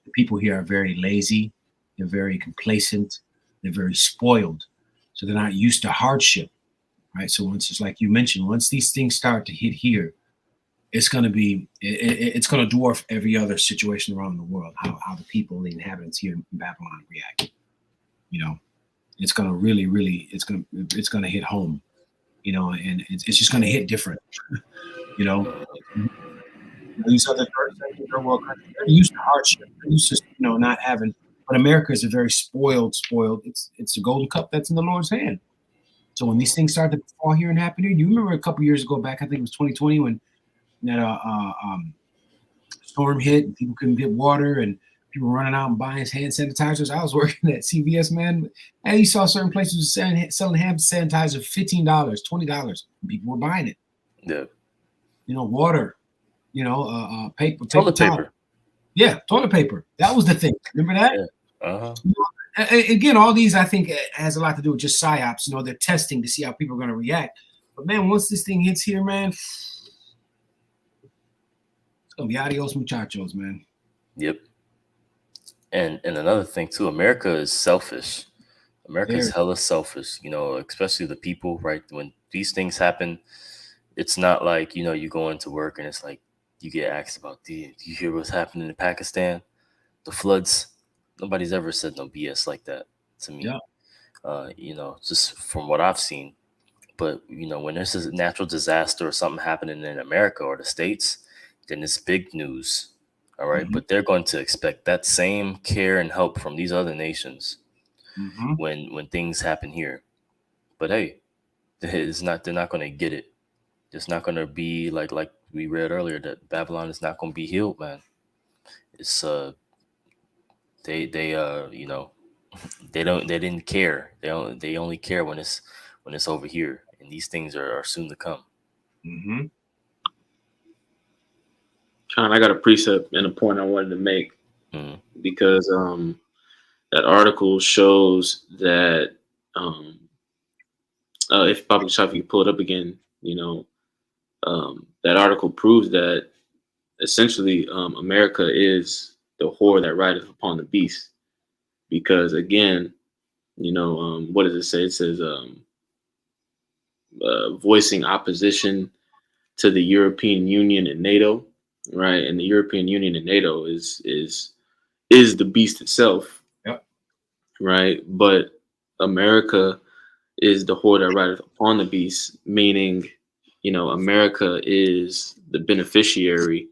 The people here are very lazy. They're very complacent. They're very spoiled. So they're not used to hardship, right? So once, it's like you mentioned, once these things start to hit here, it's going to be, it's going to dwarf every other situation around the world, how the people, the inhabitants here in Babylon react. It's going to really, really, it's going to hit home, and it's just going to hit different. These other third world countries, they're used to hardship. They're used to, not having, but America is a very spoiled. It's the golden cup that's in the Lord's hand. So when these things start to fall here and happen here, you remember a couple years ago back, I think it was 2020, when that storm hit and people couldn't get water and people running out and buying hand sanitizers. I was working at CVS, man, and you saw certain places selling hand sanitizer $15, $20. People were buying it. Yeah. Water, paper, toilet paper. Yeah, toilet paper. That was the thing. Remember that? Yeah. Uh-huh. Again, all these, I think, has a lot to do with just psyops. They're testing to see how people are going to react. But man, once this thing hits here, man, it's gonna be adios muchachos, man. Yep. And another thing too, America is selfish. America is hella selfish. Especially the people. Right, when these things happen, it's not like you go into work and it's like you get asked about, do you hear what's happening in Pakistan, the floods? Nobody's ever said no BS like that to me. Yeah. Just from what I've seen. But when there's a natural disaster or something happening in America or the States, then it's big news. All right. But they're going to expect that same care and help from these other nations when things happen here. But hey, they're not going to get it. It's not going to be like we read earlier that Babylon is not going to be healed, man. It's they didn't care. They only care when it's over here, and these things are soon to come. Con, I got a precept and a point I wanted to make because that article shows that if Papa Shafi pull it up again, that article proves that essentially America is the whore that rideth upon the beast. Because again, what does it say? It says voicing opposition to the European Union and NATO, right? And the European Union and NATO is the beast itself, right? But America is the whore that rideth upon the beast, meaning, America is the beneficiary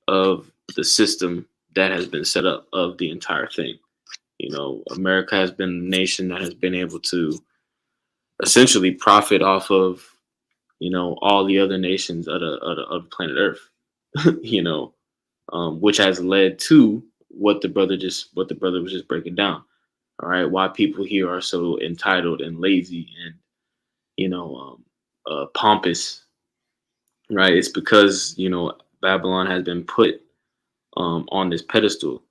of the system that has been set up of the entire thing. America has been a nation that has been able to essentially profit off of, all the other nations of the planet Earth, which has led to what the brother was just breaking down. All right, why people here are so entitled and lazy and pompous, right? It's because Babylon has been put on this pedestal.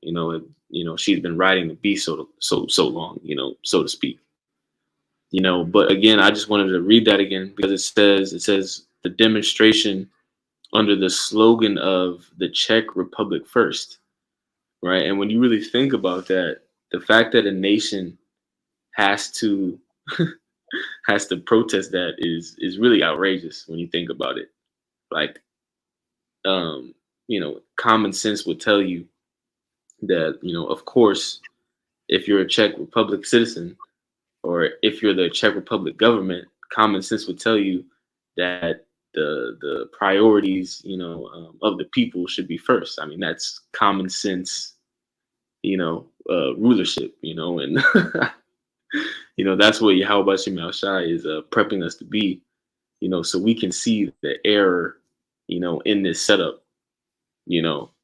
She's been riding the beast so long, so to speak. But again, I just wanted to read that again because it says the demonstration under the slogan of the Czech Republic first, right? And when you really think about that, the fact that a nation has to has to protest that is really outrageous when you think about it. Like, common sense would tell you that, of course, if you're a Czech Republic citizen, or if you're the Czech Republic government, common sense would tell you that the priorities, of the people should be first. I mean, that's common sense, rulership, and that's what Yahweh Shem Shai is prepping us to be, so we can see the error, in this setup,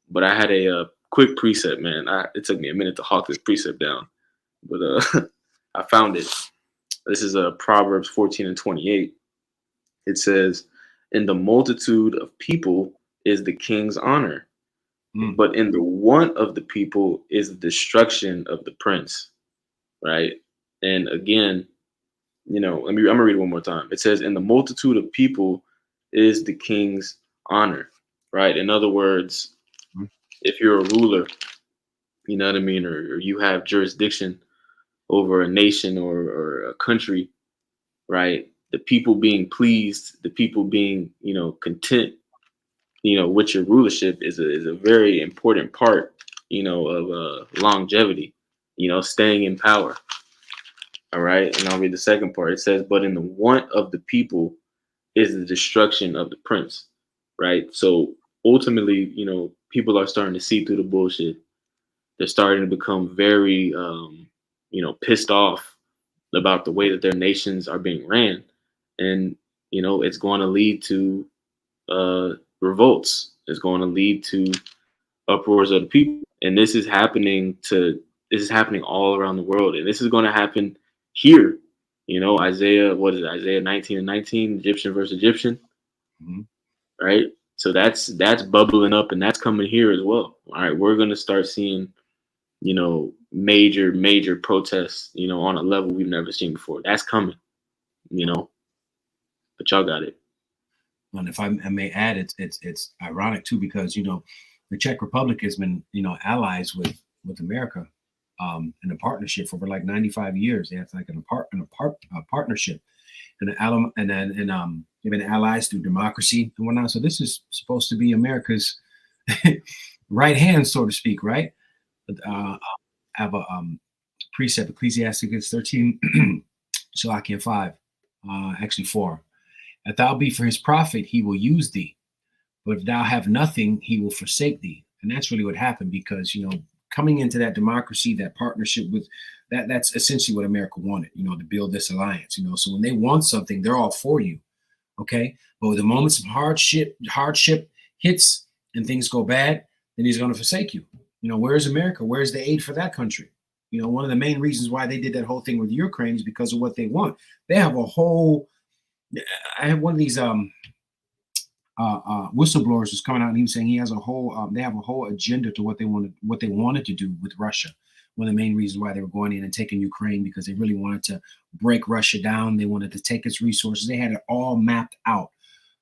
But I had a quick precept, man. It took me a minute to hawk this precept down, but I found it. This is Proverbs 14:28. It says, "In the multitude of people is the king's honor, but in the want of the people is the destruction of the prince." Right? And again, I'm gonna read it one more time. It says, "In the multitude of people is the king's honor." Right? In other words, if you're a ruler, you know what I mean, or you have jurisdiction over a nation or a country, right? The people being pleased, the people being, content, with your rulership is a very important part, of longevity, staying in power. All right. And I'll read the second part. It says, "But in the want of the people is the destruction of the prince." Right. So ultimately, people are starting to see through the bullshit. They're starting to become very, pissed off about the way that their nations are being ran. And, it's going to lead to revolts. It's going to lead to uproars of the people. And this is happening all around the world. And this is going to happen here. Isaiah 19:19, Egyptian versus Egyptian. Mm-hmm. Right. So that's bubbling up, and that's coming here as well. All right. We're going to start seeing, major protests, on a level we've never seen before. That's coming, but y'all got it. And if I may add, it's ironic too, because the Czech Republic has been allies with America in a partnership for over like 95 years. They have like a partnership, and they've been allies through democracy and whatnot. So this is supposed to be America's right hand, so to speak, right? I have a precept, Ecclesiasticus 13, Shalachian 5, actually 4. "If thou be for his profit, he will use thee. But if thou have nothing, he will forsake thee." And that's really what happened, because, coming into that democracy, that partnership with that's essentially what America wanted, to build this alliance, So when they want something, they're all for you. Okay. But with the moment some hardship hits and things go bad, then he's going to forsake you. Where's America? Where's the aid for that country? One of the main reasons why they did that whole thing with Ukraine is because of what they want. They have I have one of these whistleblowers was coming out, and he was saying he has they have a whole agenda to what they wanted to do with Russia. One of the main reasons why they were going in and taking Ukraine, because they really wanted to break Russia down. They wanted to take its resources. They had it all mapped out.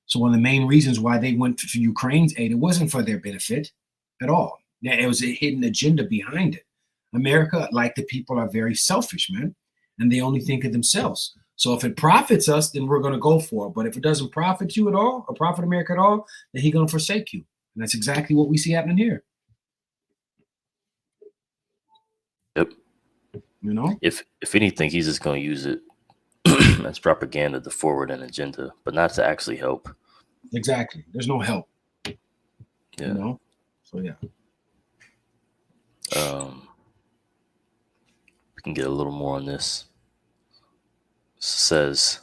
So one of the main reasons why they went for Ukraine's aid, it wasn't for their benefit at all. It was a hidden agenda behind it. America, like the people, are very selfish, man, and they only think of themselves. So if it profits us, then we're going to go for it. But if it doesn't profit you at all, or profit America at all, then he's going to forsake you. And that's exactly what we see happening here. Yep. If anything, he's just going to use it as propaganda to forward an agenda, but not to actually help. Exactly. There's no help. Yeah. So yeah. We can get a little more on this. Says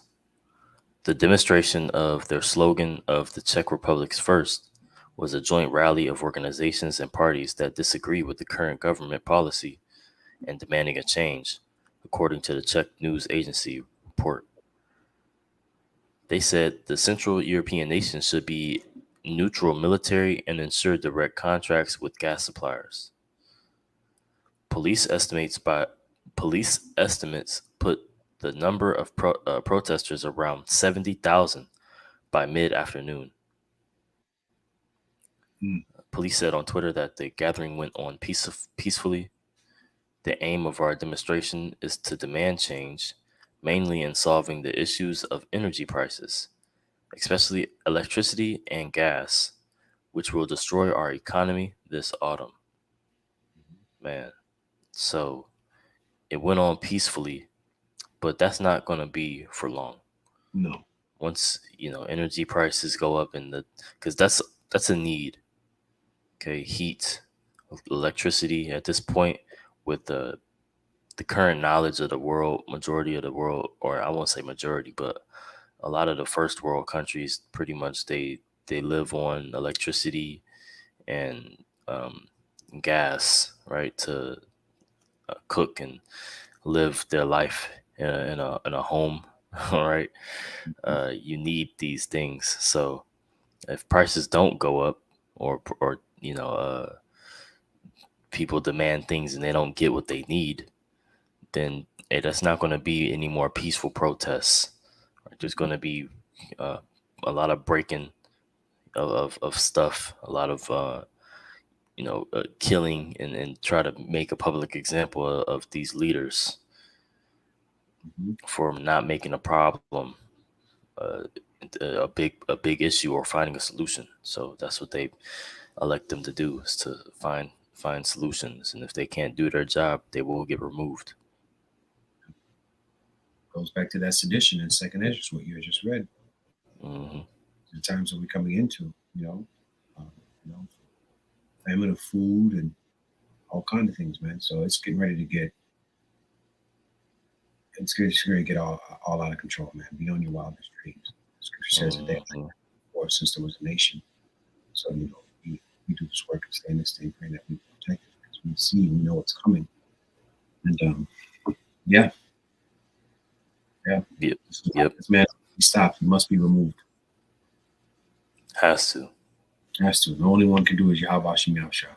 the demonstration of their slogan of the Czech Republic's first was a joint rally of organizations and parties that disagree with the current government policy and demanding a change, according to the Czech news agency report. They said the Central European nations should be neutral military and ensure direct contracts with gas suppliers. Police estimates put the number of protesters around 70,000 by mid-afternoon. Mm. Police said on Twitter that the gathering went on peacefully. The aim of our demonstration is to demand change, mainly in solving the issues of energy prices, especially electricity and gas, which will destroy our economy this autumn. Man, so it went on peacefully, but that's not going to be for long. No. Once energy prices go up, because that's a need. Okay, heat, electricity at this point, with the current knowledge of the world, majority of the world, or I won't say majority, but a lot of the first world countries, pretty much they live on electricity and gas, right, to cook and live their life in a home. All right, you need these things. So if prices don't go up, or people demand things and they don't get what they need, then that's not going to be any more peaceful protests. Right? There's going to be uh, a lot of breaking of stuff, a lot of killing, and try to make a public example of these leaders Mhm. for not making a problem uh, a big issue or finding a solution. So that's what they elect them to do, is to find solutions. And if they can't do their job, they will get removed. Goes back to that sedition in Second Ezra, what you had just read. Hmm. The times that we're coming into, um, you know, famine of food and all kinds of things, man. So it's getting ready to get. It's going to get all out of control, man. Beyond your wildest dreams. Scripture says that they have Mhm. before since there was a nation. So we do this work and stay in this thing, praying that we protect it because we see, we know what's coming, and yeah. Yep. This man, he stopped. He must be removed. Has to. Has to. The only one can do is Yahweh Shem Yahushua.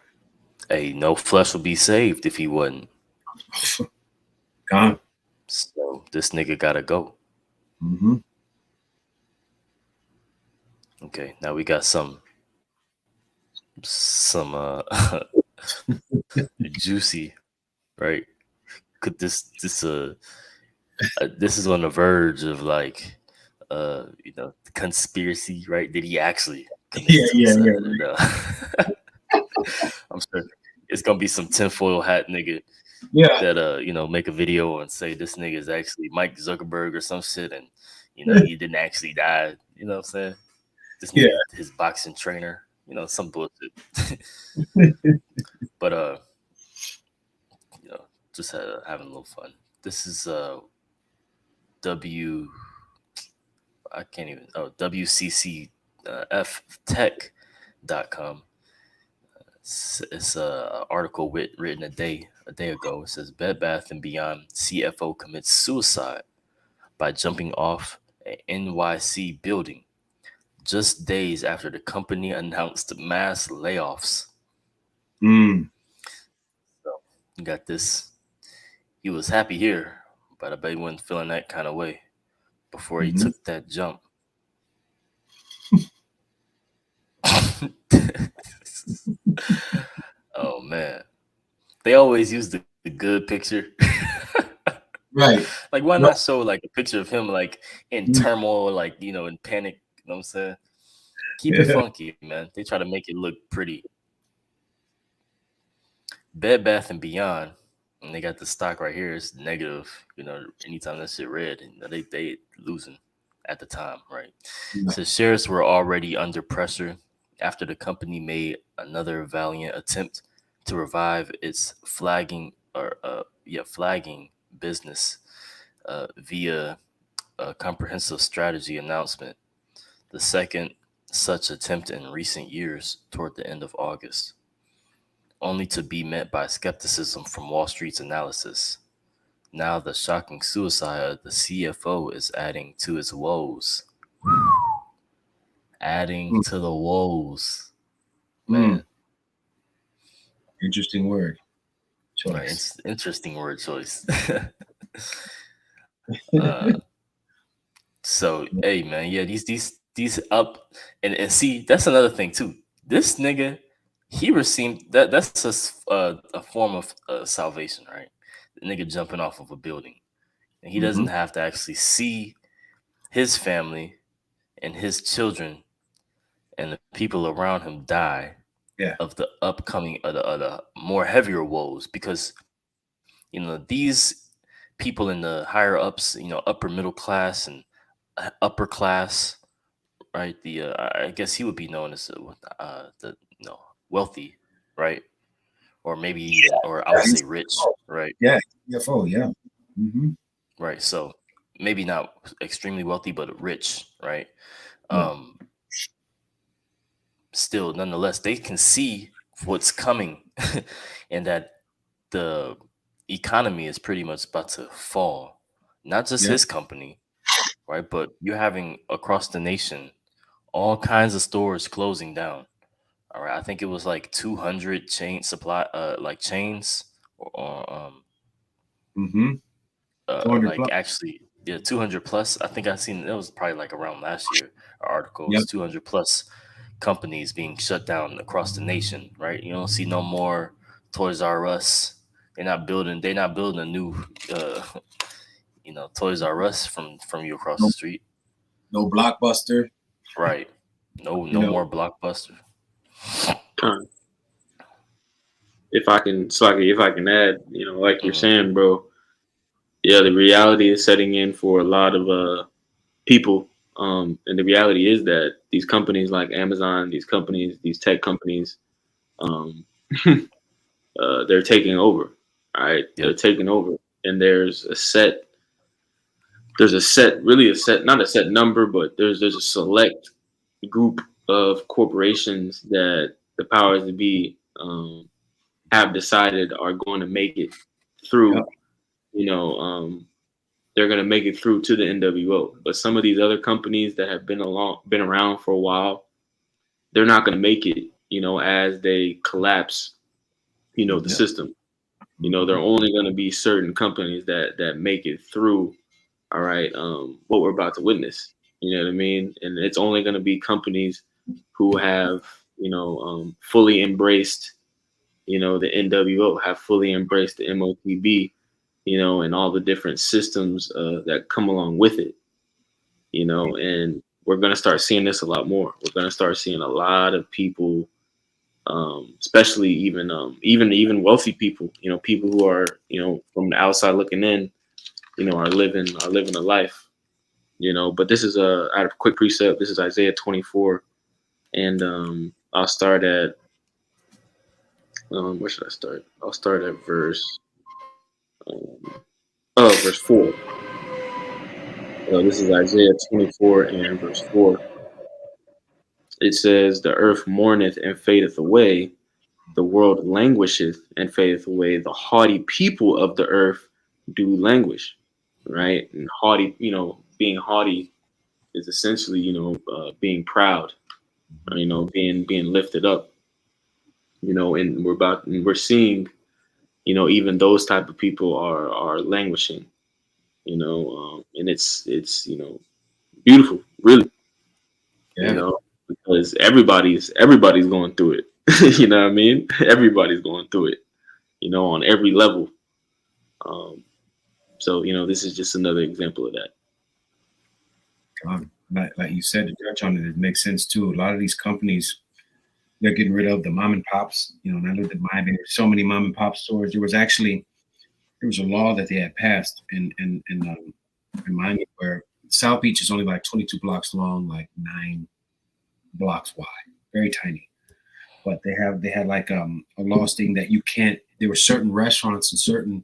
Hey, no flesh will be saved if he wasn't. Gone. So this nigga gotta go. Mm-hmm. Okay, now we got some juicy, right? Could this is on the verge of like conspiracy, right? Did he actually commit suicide? No. I'm sure it's gonna be some tinfoil hat nigga Yeah. that make a video and say this nigga is actually Mike Zuckerberg or some shit, and he didn't actually die. You know what I'm saying? This nigga, his boxing trainer, some bullshit. But just having a little fun. This is WCCF-tech.com. It's a article written a day ago. It says Bed Bath & Beyond CFO commits suicide by jumping off a NYC building just days after the company announced mass layoffs. Mm. So you got this. He was happy here, but I bet he wasn't feeling that kind of way before he took that jump. Oh man, they always use the good picture. Right. Like, why not show like a picture of him like in turmoil, like in panic? You know what I'm saying? Keep it funky, man. They try to make it look pretty. Bed Bath & Beyond, and they got the stock right here. It's negative. Anytime that shit red, they losing at the time, right? So shares were already under pressure after the company made another valiant attempt to revive its flagging business via a comprehensive strategy announcement. The second such attempt in recent years toward the end of August, only to be met by skepticism from Wall Street's analysis. Now the shocking suicide of the CFO is adding to its woes. Adding to the woes. Man. Interesting word choice. Right, interesting word choice. So, hey, man, yeah, these up and see, that's another thing too. This nigga, he received that. That's a form of salvation, right? The nigga jumping off of a building, and he doesn't have to actually see his family and his children and the people around him die of the upcoming the more heavier woes, because these people in the higher ups, upper middle class and upper class, right? The I guess he would be known as the wealthy, right? Or maybe or I would say rich, right? Yeah, CFO, yeah. Right. So maybe not extremely wealthy, but rich, right? Yeah. Still, nonetheless, they can see what's coming and that the economy is pretty much about to fall. Not just his company, right? But you're having across the nation all kinds of stores closing down. All right. I think it was like 200 chains, 200 plus. actually, yeah, 200 plus. I think I seen it was probably like around last year. Articles 200 plus companies being shut down across the nation. Right, you don't see no more Toys R Us. They're not building a new, Toys R Us from you across the street. No Blockbuster. Right. No more Blockbuster. If I can add, like you're saying, bro. Yeah, the reality is setting in for a lot of people, and the reality is that these companies like Amazon, these tech companies, they're taking over. All right, they're taking over, and there's a set, not a set number, but there's a select group of corporations that the powers that be have decided are going to make it through. They're going to make it through to the NWO. But some of these other companies that have been around for a while, they're not going to make it, as they collapse, the system. There are only going to be certain companies that make it through. All right. What we're about to witness, you know what I mean? And it's only going to be companies who have, fully embraced, the NWO, have fully embraced the MOTB, and all the different systems that come along with it, and we're going to start seeing this a lot more. We're going to start seeing a lot of people, especially even wealthy people, people who are, from the outside looking in, are living a life, but this is out of quick precept. This is Isaiah 24. And I'll start at, where should I start? I'll start at verse 4. This is Isaiah 24 and verse 4. It says, "The earth mourneth and fadeth away. The world languisheth and fadeth away. The haughty people of the earth do languish." Right? And haughty, being haughty is essentially, being proud, being lifted up, and we're seeing, even those type of people are languishing, and it's beautiful, really, because everybody's going through it. You know what I mean? Everybody's going through it, on every level. So, this is just another example of that. Like you said, to touch on it makes sense too. A lot of these companies, they're getting rid of the mom and pops. And I lived in Miami. There's so many mom and pop stores. There was a law that they had passed in Miami where South Beach is only like 22 blocks long, like 9 blocks wide, very tiny. But they had like a law stating that you can't. There were certain restaurants and certain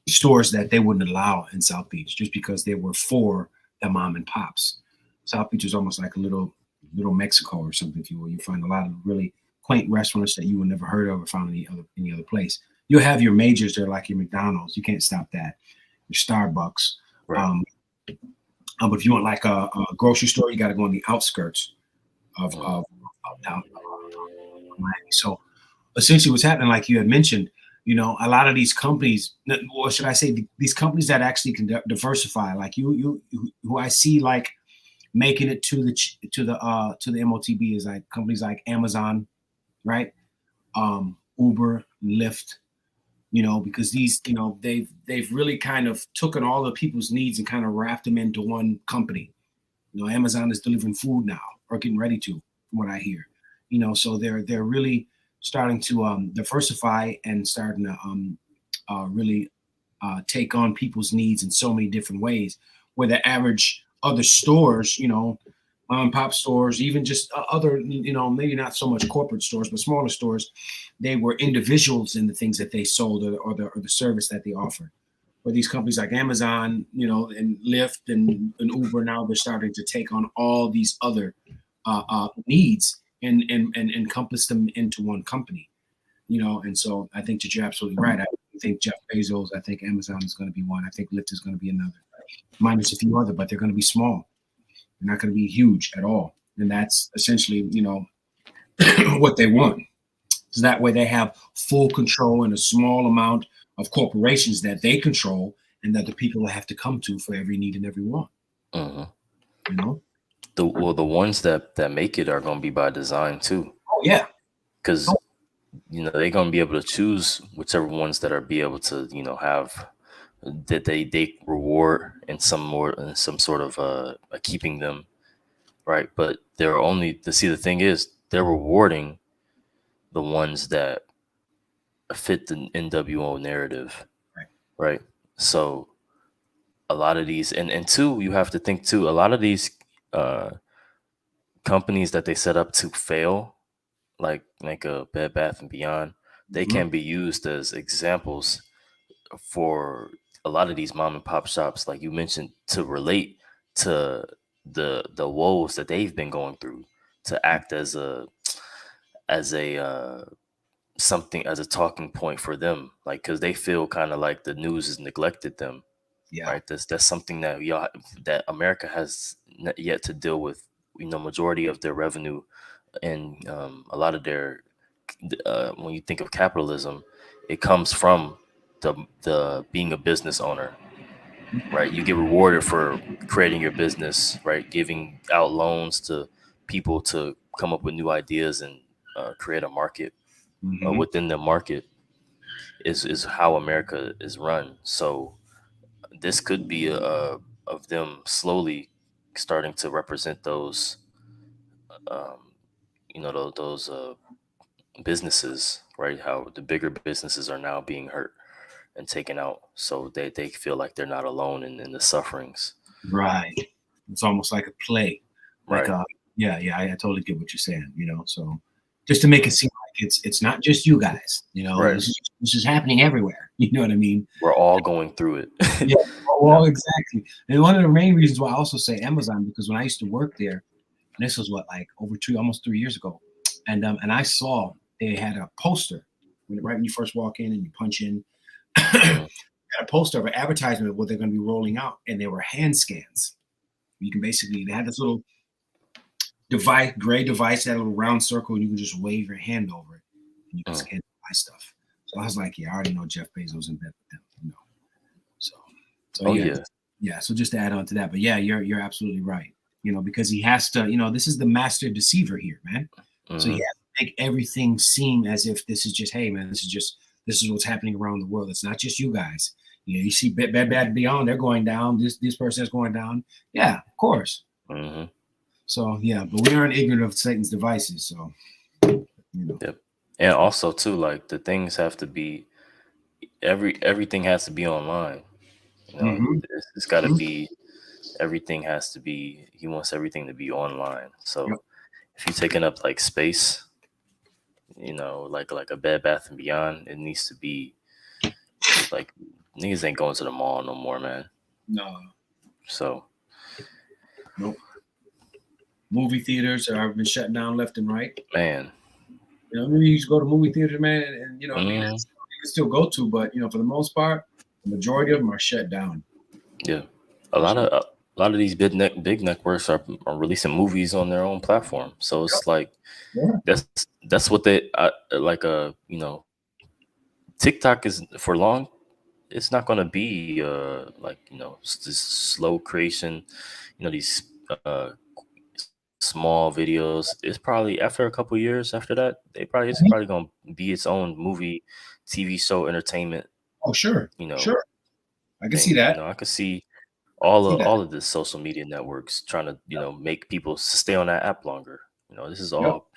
stores that they wouldn't allow in South Beach just because they were for the mom and pops. South Beach is almost like a little Mexico or something, if you will. You find a lot of really quaint restaurants that you would never heard of or found any other place. You'll have your majors there, like your McDonald's. You can't stop that. Your Starbucks. Right. But if you want like a grocery store, you got to go on the outskirts of down Miami. So essentially, what's happening, like you had mentioned, a lot of these companies, or should I say, these companies that actually can diversify, like who I see, like making it to the MOTB is like companies like Amazon, right? Uber, Lyft, because these, they've really kind of taken all the people's needs and kind of wrapped them into one company. Amazon is delivering food now, or getting ready to, from what I hear. So they're really starting to diversify and starting to really take on people's needs in so many different ways. Where the average other stores, mom and pop stores, even just other, maybe not so much corporate stores, but smaller stores, they were individuals in the things that they sold or the service that they offered. But these companies like Amazon, and Lyft and Uber, now they're starting to take on all these other needs and encompass them into one company, and so I think that you're absolutely right. I think Jeff Bezos, I think Amazon is going to be one. I think Lyft is going to be another, minus a few other, but they're going to be small. They're not going to be huge at all. And that's essentially, what they want. So that way they have full control in a small amount of corporations that they control and that the people have to come to for every need and every want. Mm-hmm. The ones that make it are going to be by design too. Oh, yeah. Because, they're going to be able to choose whichever ones that are be able to, have that they reward in some sort of keeping them, right? But they're only the thing is they're rewarding the ones that fit the NWO narrative, right? So a lot of these, and two, you have to think too, a lot of these companies that they set up to fail, like a Bed Bath and Beyond, they can be used as examples for a lot of these mom and pop shops, like you mentioned, to relate to the woes that they've been going through, to act as a something, as a talking point for them, like, because they feel kind of like the news has neglected them. Yeah. Right. That's something that that America has yet to deal with. Majority of their revenue and a lot of their when you think of capitalism, it comes from the being a business owner, right? You get rewarded for creating your business, right? Giving out loans to people to come up with new ideas and create a market within the market is how America is run. So this could be of them slowly starting to represent those, those businesses, right? How the bigger businesses are now being hurt and taken out, so they feel like they're not alone in the sufferings. Right. It's almost like a play. Like, right. I totally get what you're saying. So just to make it seem like it's not just you guys. Right. This is happening everywhere. You know what I mean? We're all going through it. Yeah. Well, exactly. And one of the main reasons why I also say Amazon, because when I used to work there, and this was almost 3 years ago, and I saw they had a poster right when you first walk in and you punch in, had a poster of an advertisement of what they're going to be rolling out, and they were hand scans. You can they had this little gray device, that little round circle, and you can just wave your hand over it, and you can scan buy stuff. So I was like, yeah, I already know Jeff Bezos in bed with them, So yeah. So just to add on to that, but yeah, you're absolutely right. Because he has to, this is the master deceiver here, man. So he has to make everything seem as if this is just, hey, man, this is what's happening around the world. It's not just you guys. You see Bed Bath & Beyond, they're going down. This person is going down. Yeah, of course. So yeah, but we aren't ignorant of Satan's devices. So Yep. And also too, like, the things have to be everything has to be online. It's got to be. Everything has to be. He wants everything to be online. So if you're taking up like space, like a Bed Bath & Beyond, it needs to be like, niggas ain't going to the mall no more, man. No. So. Nope. Movie theaters have been shut down left and right. Man. Maybe you used to go to movie theaters, man, and you can still go to, but for the most part, the majority of them are shut down. Yeah. A lot of these big networks are releasing movies on their own platform. So it's like that's what they like. TikTok is for long. It's not going to be this slow creation. These small videos. It's probably after a couple years after that, it's probably gonna be its own movie, TV show, entertainment. Oh, sure. You know, Sure. I can thing. see that. You know, I could see See that. all of the social media networks trying to, you know, make people stay on that app longer. You know, this is Yep. all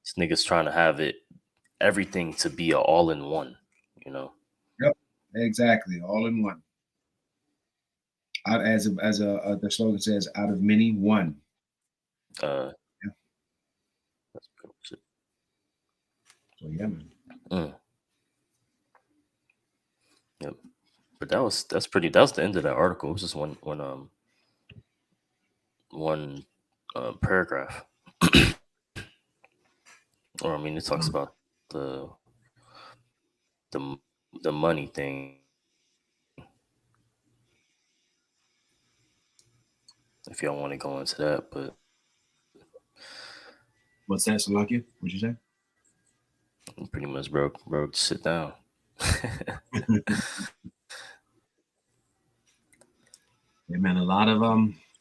this niggas trying to have it everything to be a all in one. You know, Yep. Exactly. All in one. Out as the slogan says, out of many, one. uh, Yeah. that's pretty much it. So yeah, man. Yep. But that was the end of that article. It was just one paragraph. Or I mean, it talks about the money thing. If y'all want to go into that, but What's that, Salakia? What'd you say? pretty much, bro, just sit down. Yeah, man. A lot of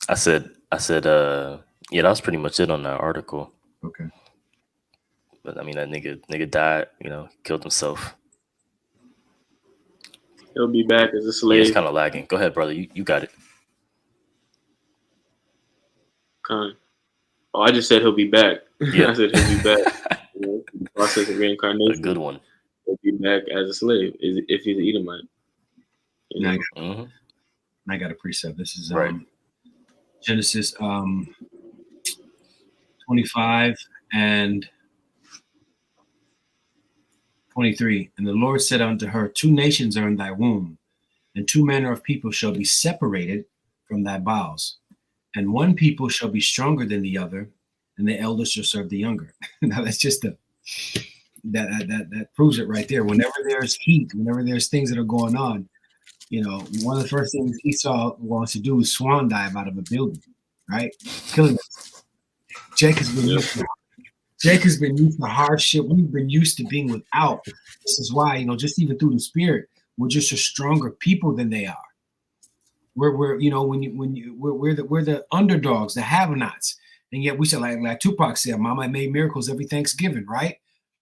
I said, yeah, that was pretty much it on that article. Okay. But I mean, that nigga died, you know, killed himself. He'll be back as a Yeah, slave. it's kind of lagging. Go ahead, brother. You got it. Kind. Oh, I just said he'll be back. Yeah. I said he'll be back. You know, the process of A reincarnation. good one. He'll be back as a slave if he's an Edomite. You know? Now, I got a precept. This is Right. Genesis 25 and 23. And the Lord said unto her, 2 nations are in thy womb, and 2 manner of people shall be separated from thy bowels. And one people shall be stronger than the other, and the elder shall serve the younger. Now that's just that proves it right there. Whenever there's heat, whenever there's things that are going on, you know, one of the first things Esau wants to do is swan dive out of a building, right? Killing us. Jake has been used to hardship. We've been used to being without. This is why, you know, just even through the spirit, we're just a stronger people than they are. We're you know, we're the underdogs, the have-nots, and yet we said like Tupac said, "Mama made miracles every Thanksgiving," right?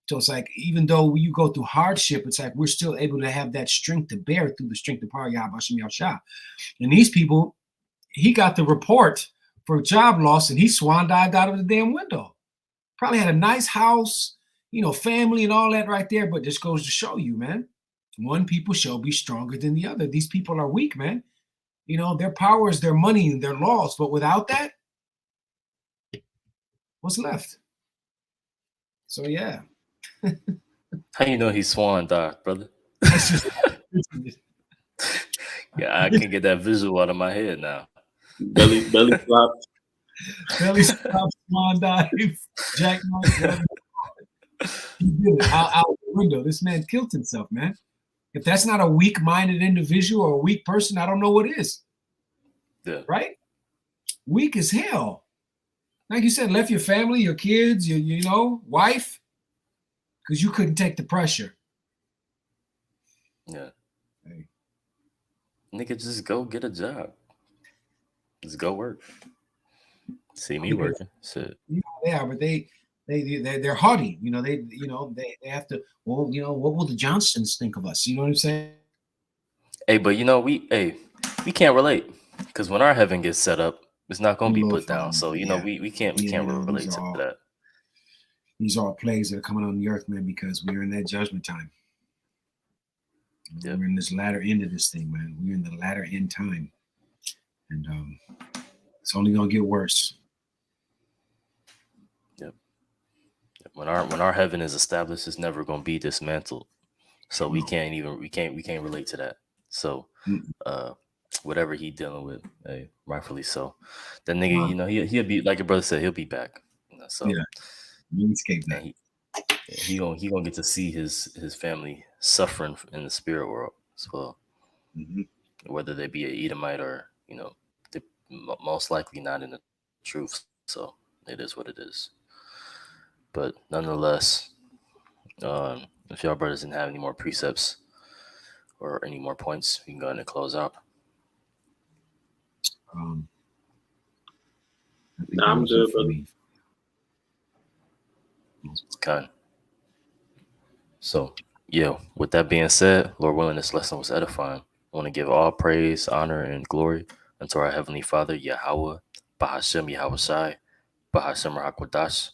So it's like even though you go through hardship, it's like we're still able to have that strength to bear through the strength of power of Yahweh Hashem Yahushua. And these people, he got the report for job loss, and he swan dived out of the damn window. Probably had a nice house, you know, family and all that right there. But this goes to show you, man, one people shall be stronger than the other. These people are weak, man. You know, their power is their money and their laws. But without that, what's left? So, yeah. How you know he swan dive, brother? Yeah, I can get that visual out of my head now. Belly flop. Belly flop, swan dive, Jack Knight. He did it out the window. This man killed himself, man. If that's not a weak-minded individual or a weak person, I don't know what is. Yeah. Right? Weak as hell. Like you said, left your family, your kids, your wife, because you couldn't take the pressure. Yeah. Hey. Nigga, just go get a job. Just go work. See me working. Shit. Yeah, but they're haughty. You know, they have to. Well, you know, what will the Johnsons think of us? You know what I'm saying? Hey, but you know, we can't relate because when our heaven gets set up, it's not going to be put down. So you know, we can't relate to that. These are all plagues that are coming on the earth, man, because we're in that judgment time. Yep. We're in this latter end of this thing, man. We're in the latter end time, and it's only gonna get worse. Yep. When our heaven is established, it's never gonna be dismantled. So we can't relate to that. So whatever he dealing with, hey, rightfully so. That nigga, you know, he'll be like your brother said, he'll be back. You know, so yeah, you escape that. He gonna get to see his family suffering in the spirit world as well. Mm-hmm. Whether they be an Edomite or, you know, most likely not in the truth. So it is what it is. But nonetheless, if y'all brothers didn't have any more precepts or any more points, we can go ahead and close out. I'm good, brother. It's kind. So, yeah, with that being said, Lord willing, this lesson was edifying. I want to give all praise, honor, and glory unto our Heavenly Father, Yahweh, Bahashem Yahweh Shai, Bahashem Rahakwadash.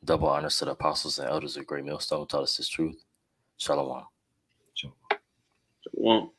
Double honors to the apostles and elders of Great Millstone who taught us this truth. Shalom. So Won't.